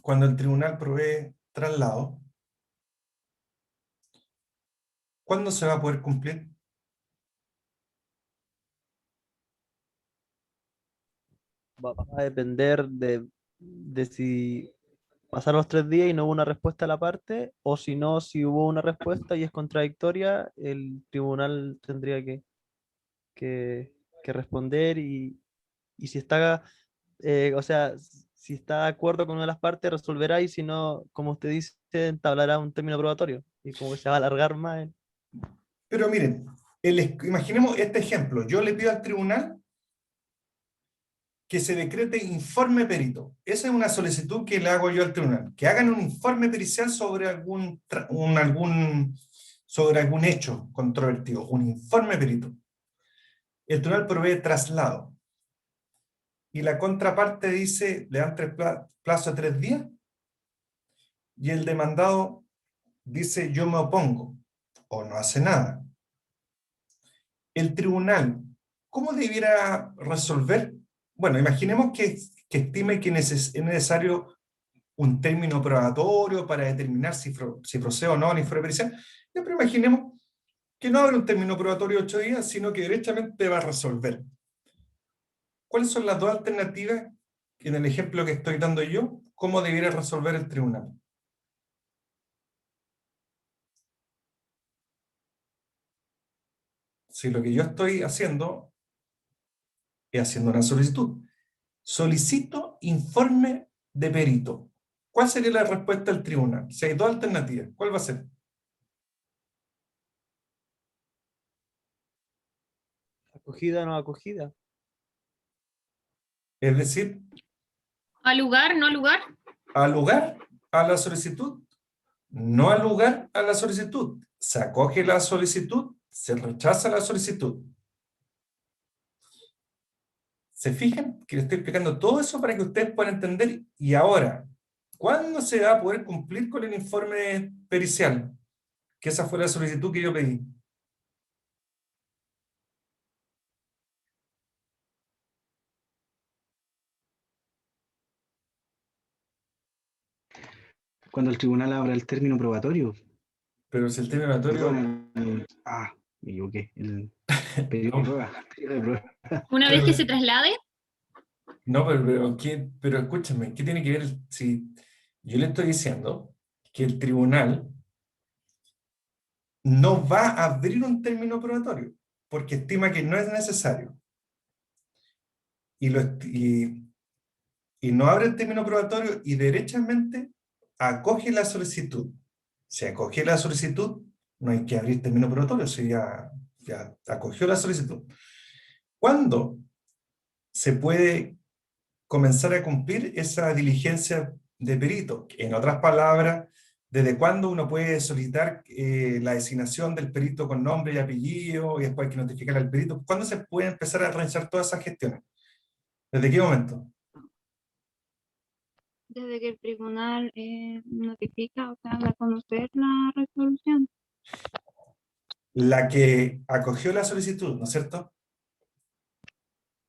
cuando el tribunal provee traslado, ¿cuándo se va a poder cumplir? Va a depender de si pasaron los 3 días y no hubo una respuesta a la parte, o si no, si hubo una respuesta y es contradictoria, el tribunal tendría que responder y si está, o sea, si está de acuerdo con una de las partes, resolverá y si no, como usted dice, entablará un término probatorio y como que se va a alargar más. Pero miren, imaginemos este ejemplo. Yo le pido al tribunal que se decrete informe perito. Esa es una solicitud que le hago yo al tribunal. Que hagan un informe pericial sobre sobre algún hecho controvertido. Un informe perito. El tribunal provee traslado. Y la contraparte dice, le dan plazo de 3 días. Y el demandado dice, yo me opongo. O no hace nada. El tribunal, ¿cómo debiera resolver? Bueno, imaginemos que estime que es necesario un término probatorio para determinar si procede o no la informe pericial. Ya, pero imaginemos que no habrá un término probatorio de 8 días, sino que derechamente va a resolver. ¿Cuáles son las dos alternativas en el ejemplo que estoy dando yo? ¿Cómo debiera resolver el tribunal? Si lo que yo estoy haciendo es haciendo una solicitud. Solicito informe de perito. ¿Cuál sería la respuesta del tribunal? Si hay dos alternativas, ¿cuál va a ser? ¿Acogida o no acogida? Es decir, ¿Al lugar, no al lugar? al lugar a la solicitud, no al lugar a la solicitud. Se acoge la solicitud, se rechaza la solicitud. ¿Se fijan que le estoy explicando todo eso para que ustedes puedan entender? Y ahora, ¿cuándo se va a poder cumplir con el informe pericial? Que esa fue la solicitud que yo pedí. Cuando el tribunal abra el término probatorio. Pero si el tema oratorio... Perdón, me equivoqué. El periodo de prueba. Periodo de prueba. Una vez que se traslade, No, pero escúchame, ¿qué tiene que ver si yo le estoy diciendo que el tribunal no va a abrir un término probatorio porque estima que no es necesario y no abre el término probatorio y derechamente acoge la solicitud? Si acoge la solicitud, no hay que abrir término probatorio, si ya acogió la solicitud. ¿Cuándo se puede comenzar a cumplir esa diligencia de perito? En otras palabras, ¿desde cuándo uno puede solicitar la designación del perito con nombre y apellido y después hay que notificar al perito? ¿Cuándo se puede empezar a realizar todas esas gestiones? ¿Desde qué momento? desde que el tribunal notifica, o sea, da a conocer la resolución. La que acogió la solicitud, ¿no es cierto?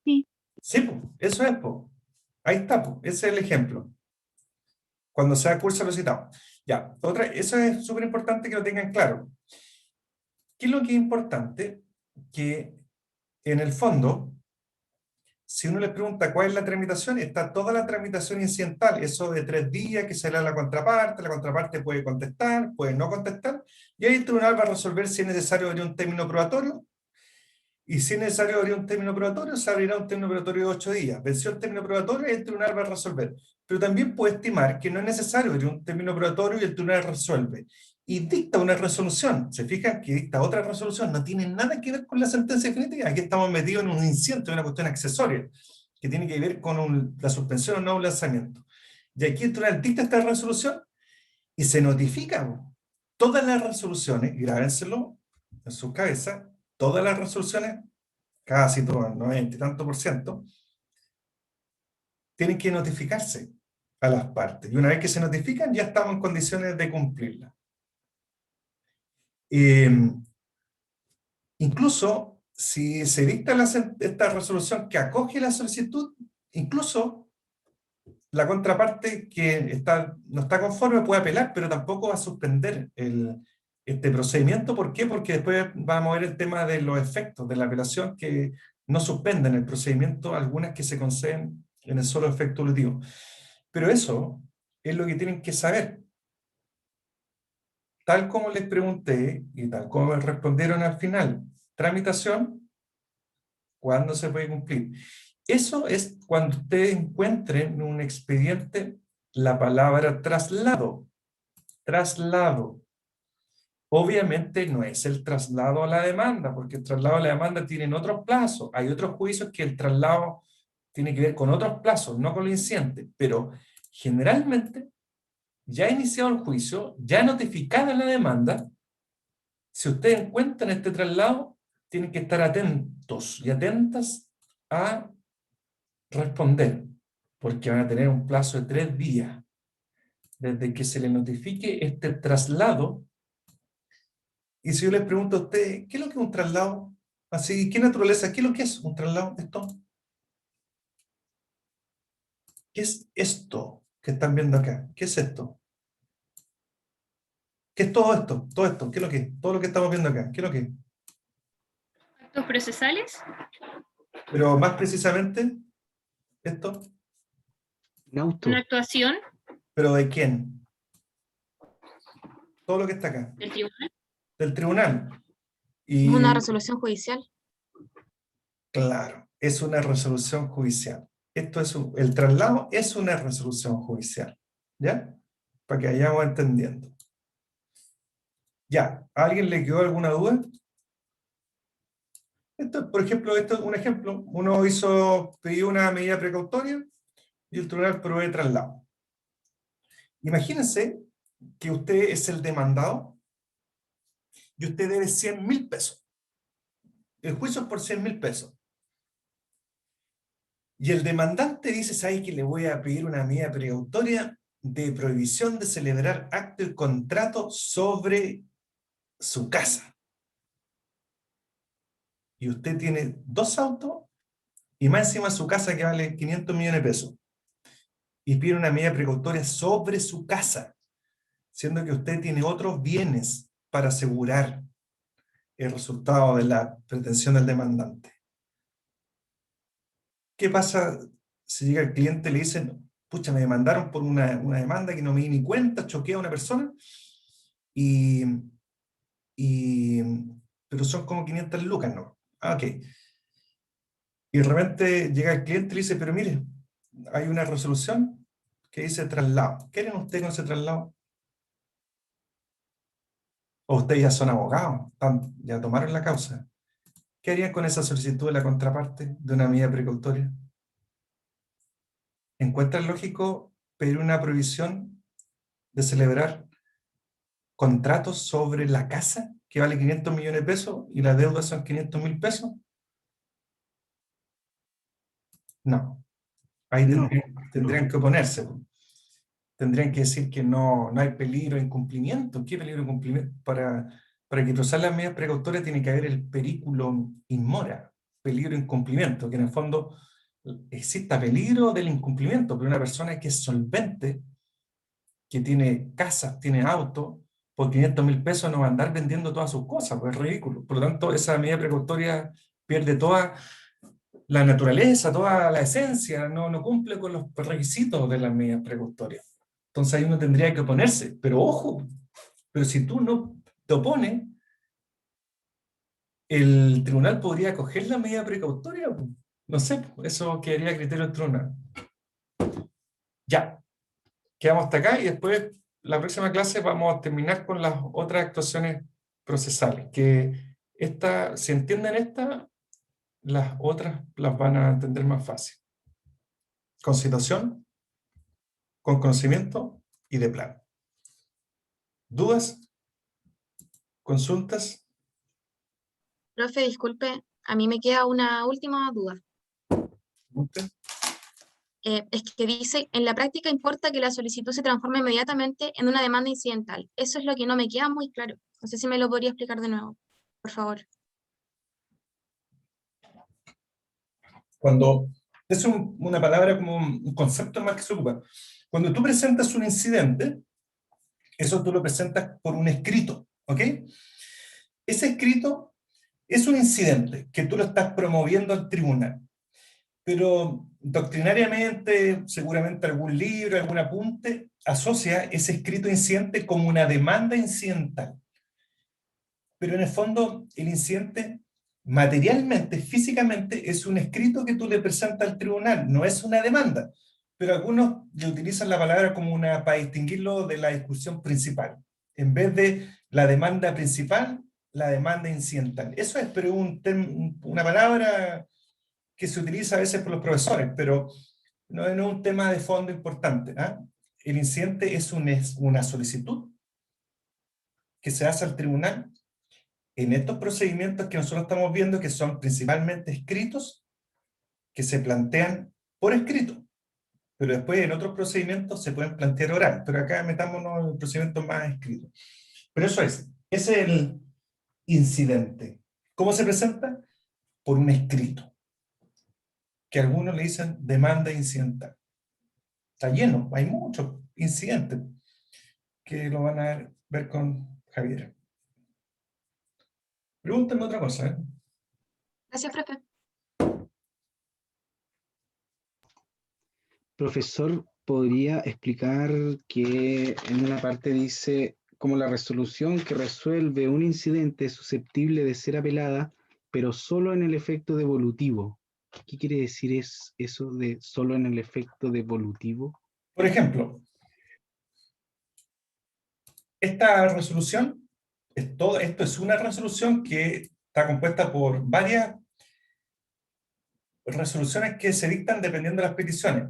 Sí. Sí, pues, eso es, pues. Ahí está, pues, ese es el ejemplo. Cuando se da curso solicitado. Ya, eso es súper importante que lo tengan claro. ¿Qué es lo que es importante? Que en el fondo, si uno les pregunta cuál es la tramitación, está toda la tramitación incidental, eso de 3 días que se le da a la contraparte puede contestar, puede no contestar, y ahí el tribunal va a resolver si es necesario abrir un término probatorio, y si es necesario abrir un término probatorio, se abrirá un término probatorio de 8 días. Venció el término probatorio y el tribunal va a resolver. Pero también puede estimar que no es necesario abrir un término probatorio y el tribunal resuelve. Y dicta una resolución. ¿Se fijan que dicta otra resolución? No tiene nada que ver con la sentencia definitiva. Aquí estamos metidos en un incidente, una cuestión accesoria, que tiene que ver con la suspensión o no un lanzamiento. Y aquí el tribunal dicta esta resolución y se notifica todas las resoluciones, grábenselo en su cabeza, todas las resoluciones, casi todo, el 90 y tanto por ciento, tienen que notificarse a las partes. Y una vez que se notifican, ya estamos en condiciones de cumplirla. Incluso, si se dicta esta resolución que acoge la solicitud, incluso la contraparte que no está conforme puede apelar, pero tampoco va a suspender este procedimiento. ¿Por qué? Porque después vamos a ver el tema de los efectos de la apelación que no suspenden el procedimiento, algunas que se conceden en el solo efecto auditivo. Pero eso es lo que tienen que saber. Tal como les pregunté y tal como me respondieron al final, tramitación, ¿cuándo se puede cumplir? Eso es cuando ustedes encuentren en un expediente la palabra traslado. Traslado. Obviamente no es el traslado a la demanda, porque el traslado a la demanda tiene otros plazos. Hay otros juicios que el traslado tiene que ver con otros plazos, no con lo incidente. Pero generalmente, ya iniciado el juicio, ya notificada la demanda, si ustedes encuentran este traslado, tienen que estar atentos y atentas a responder, porque van a tener un plazo de 3 días desde que se les notifique este traslado. Y si yo les pregunto a ustedes, ¿qué es lo que es un traslado? Así, ¿qué naturaleza? ¿Qué es lo que es un traslado? ¿Esto? ¿Qué es esto que están viendo acá? ¿Qué es esto? ¿Qué es todo esto? Todo esto, ¿qué es lo que es? Todo lo que estamos viendo acá, ¿qué es lo que es? Actos procesales, Pero más precisamente, esto, Un auto. una actuación ¿pero de quién? Todo lo que está acá, del tribunal. del tribunal. Es Y una resolución judicial. claro, es una resolución judicial. El traslado es una resolución judicial, ¿ya? Para que vayamos entendiendo. Ya, ¿a alguien le quedó alguna duda? Por ejemplo, esto es un ejemplo. Uno pidió una medida precautoria y el tribunal provee traslado. Imagínense que usted es el demandado y usted debe 100.000 pesos. El juicio es por 100.000 pesos. Y el demandante dice, ¿sabes que le voy a pedir una medida precautoria de prohibición de celebrar acto y contrato sobre su casa? Y usted tiene 2 autos y más encima su casa que vale 500 millones de pesos. Y pide una medida precautoria sobre su casa, siendo que usted tiene otros bienes para asegurar el resultado de la pretensión del demandante. ¿Qué pasa si llega el cliente y le dicen, pucha, me demandaron por una demanda que no me di ni cuenta, choqué a una persona, y, y, pero son como 500 lucas, ¿no? Ah, ok. Y de repente llega el cliente y le dice, pero mire, hay una resolución que dice traslado. ¿Qué harían ustedes con ese traslado? O ustedes ya son abogados, ya tomaron la causa. ¿Qué harían con esa solicitud de la contraparte de una medida precautoria? ¿Encuentran lógico pedir una prohibición de celebrar contratos sobre la casa que vale 500 millones de pesos y la deuda son 500.000 pesos? No. Ahí No, tendrían que oponerse. Tendrían que decir que no hay peligro de incumplimiento. ¿Qué peligro de incumplimiento? Para que procesar las medidas precautorias tiene que haber el periculum in mora, peligro de incumplimiento, que en el fondo exista peligro del incumplimiento, pero una persona que es solvente, que tiene casas, tiene autos, por 500.000 pesos no va a andar vendiendo todas sus cosas, pues es ridículo. Por lo tanto, esa medida precautoria pierde toda la naturaleza, toda la esencia, no cumple con los requisitos de las medidas precautorias. Entonces ahí uno tendría que oponerse, pero ojo, pero si tú no te opones, el tribunal podría acoger la medida precautoria. No sé, eso quedaría a criterio del tribunal. Ya, quedamos hasta acá y después la próxima clase vamos a terminar con las otras actuaciones procesales, que si entienden esta, las otras las van a entender más fácil. Con situación, con conocimiento y de plan. ¿Dudas? ¿Consultas? Profe, disculpe, a mí me queda una última duda. ¿Preguntas? Es que dice, en la práctica importa que la solicitud se transforme inmediatamente en una demanda incidental. Eso es lo que no me queda muy claro. No sé si me lo podría explicar de nuevo, por favor. Cuando es una palabra como un concepto más que se ocupa. Cuando tú presentas un incidente, eso tú lo presentas por un escrito, ¿ok? Ese escrito es un incidente que tú lo estás promoviendo al tribunal, pero doctrinariamente, seguramente algún libro, algún apunte, asocia ese escrito incidente como una demanda incidental. Pero en el fondo, el incidente materialmente, físicamente, es un escrito que tú le presentas al tribunal, no es una demanda. Pero algunos le utilizan la palabra como para distinguirlo de la discusión principal. En vez de la demanda principal, la demanda incidental. Eso es, pero una palabra que se utiliza a veces por los profesores, pero no es un tema de fondo importante. ¿Ah? El incidente es una solicitud que se hace al tribunal en estos procedimientos que nosotros estamos viendo, que son principalmente escritos, que se plantean por escrito, pero después en otros procedimientos se pueden plantear oral, pero acá metámonos en procedimientos más escritos. Pero ese es el incidente. ¿Cómo se presenta? Por un escrito, que algunos le dicen demanda incidental. Está lleno, hay muchos incidentes que lo van a ver con Javier. Pregúntame otra cosa, ¿eh? Gracias, profe. profesor, ¿podría explicar que en una parte dice como la resolución que resuelve un incidente es susceptible de ser apelada, pero solo en el efecto devolutivo? ¿Qué quiere decir eso de solo en el efecto devolutivo? Por ejemplo, esta resolución, esto es una resolución que está compuesta por varias resoluciones que se dictan dependiendo de las peticiones.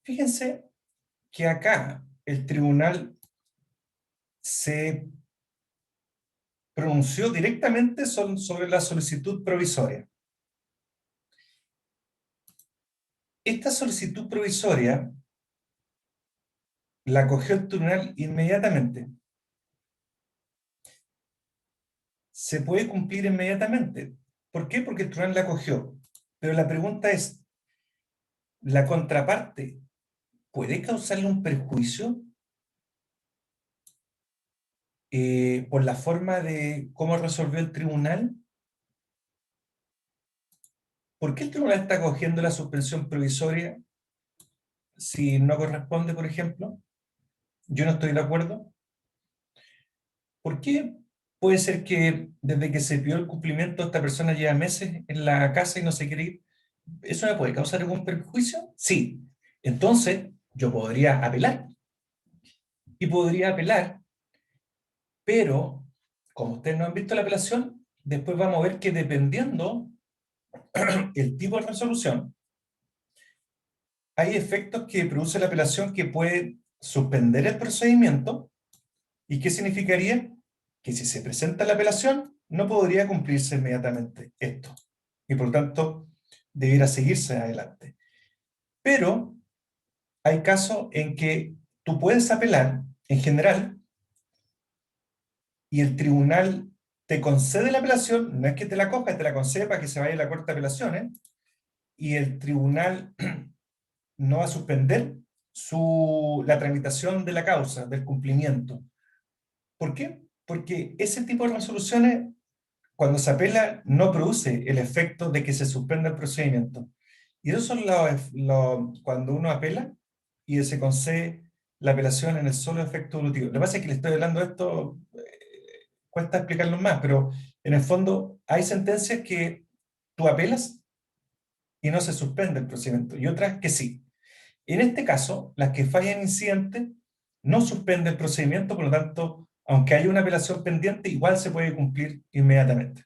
Fíjense que acá el tribunal se pronunció directamente sobre la solicitud provisoria. esta solicitud provisoria la acogió el tribunal inmediatamente. Se puede cumplir inmediatamente. ¿Por qué? Porque el tribunal la acogió. Pero la pregunta es, ¿la contraparte puede causarle un perjuicio por la forma de cómo resolvió el tribunal? ¿Por qué el tribunal está acogiendo la suspensión provisoria si no corresponde, por ejemplo? Yo no estoy de acuerdo. ¿Por qué puede ser que desde que se pidió el cumplimiento esta persona lleva meses en la casa y no se quiere ir? ¿Eso me puede causar algún perjuicio? Sí. Entonces, yo podría apelar. Y podría apelar, pero como ustedes no han visto la apelación, después vamos a ver que dependiendo el tipo de resolución, hay efectos que produce la apelación que puede suspender el procedimiento. ¿Y qué significaría? Que si se presenta la apelación, no podría cumplirse inmediatamente esto. Y por tanto, debiera seguirse adelante. Pero hay casos en que tú puedes apelar, en general, y el tribunal te concede la apelación, no es que te la coja, te la concede para que se vaya a la Corte de Apelaciones, y el tribunal no va a suspender la tramitación de la causa, del cumplimiento. ¿Por qué? Porque ese tipo de resoluciones, cuando se apela, no produce el efecto de que se suspenda el procedimiento. Y eso son cuando uno apela y se concede la apelación en el solo efecto evolutivo. Lo que pasa es que le estoy hablando de esto, cuesta explicarlo más, pero en el fondo hay sentencias que tú apelas y no se suspende el procedimiento, y otras que sí. En este caso, las que fallan incidente no suspende el procedimiento, por lo tanto, aunque haya una apelación pendiente, igual se puede cumplir inmediatamente.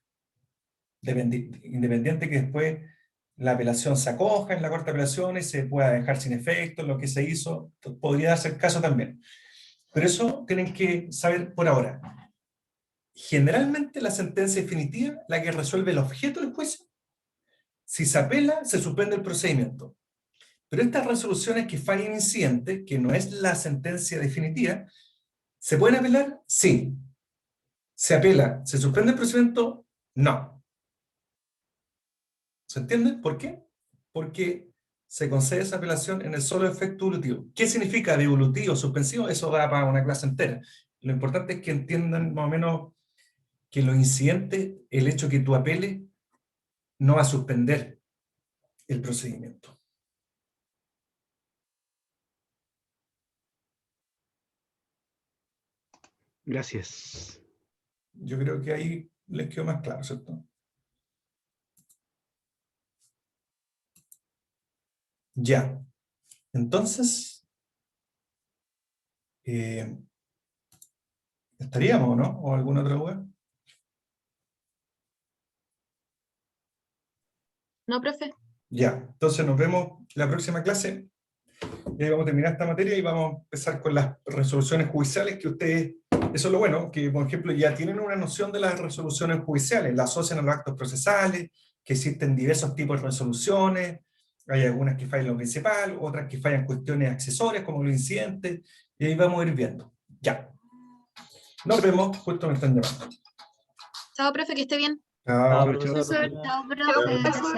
Independiente que después la apelación se acoja en la Corte de Apelaciones y se pueda dejar sin efecto lo que se hizo, podría darse el caso también. Pero eso tienen que saber por ahora. Generalmente la sentencia definitiva, la que resuelve el objeto del juicio, si se apela, se suspende el procedimiento. Pero estas resoluciones que fallan incidente, que no es la sentencia definitiva, ¿se pueden apelar? Sí. ¿Se apela? ¿Se suspende el procedimiento? No. ¿Se entiende? ¿Por qué? Porque se concede esa apelación en el solo efecto evolutivo. ¿Qué significa devolutivo, suspensivo? Eso da para una clase entera. Lo importante es que entiendan más o menos que los incidentes, el hecho que tú apeles, no va a suspender el procedimiento. Gracias. Yo creo que ahí les quedó más claro, ¿cierto? Ya. Entonces, ¿estaríamos, no? ¿O alguna otra duda? No, profe. Ya. Entonces nos vemos la próxima clase. Y ahí vamos a terminar esta materia y vamos a empezar con las resoluciones judiciales que ustedes, eso es lo bueno, que por ejemplo ya tienen una noción de las resoluciones judiciales, las asocian a los actos procesales, que existen diversos tipos de resoluciones, hay algunas que fallan lo principal, otras que fallan cuestiones accesorias como los incidentes, y ahí vamos a ir viendo. Ya. Nos vemos, justo me están llamando. Chao, profe, que esté bien. Chao. Chao, Chao, profesor. Chao, Chao, profe. profesor.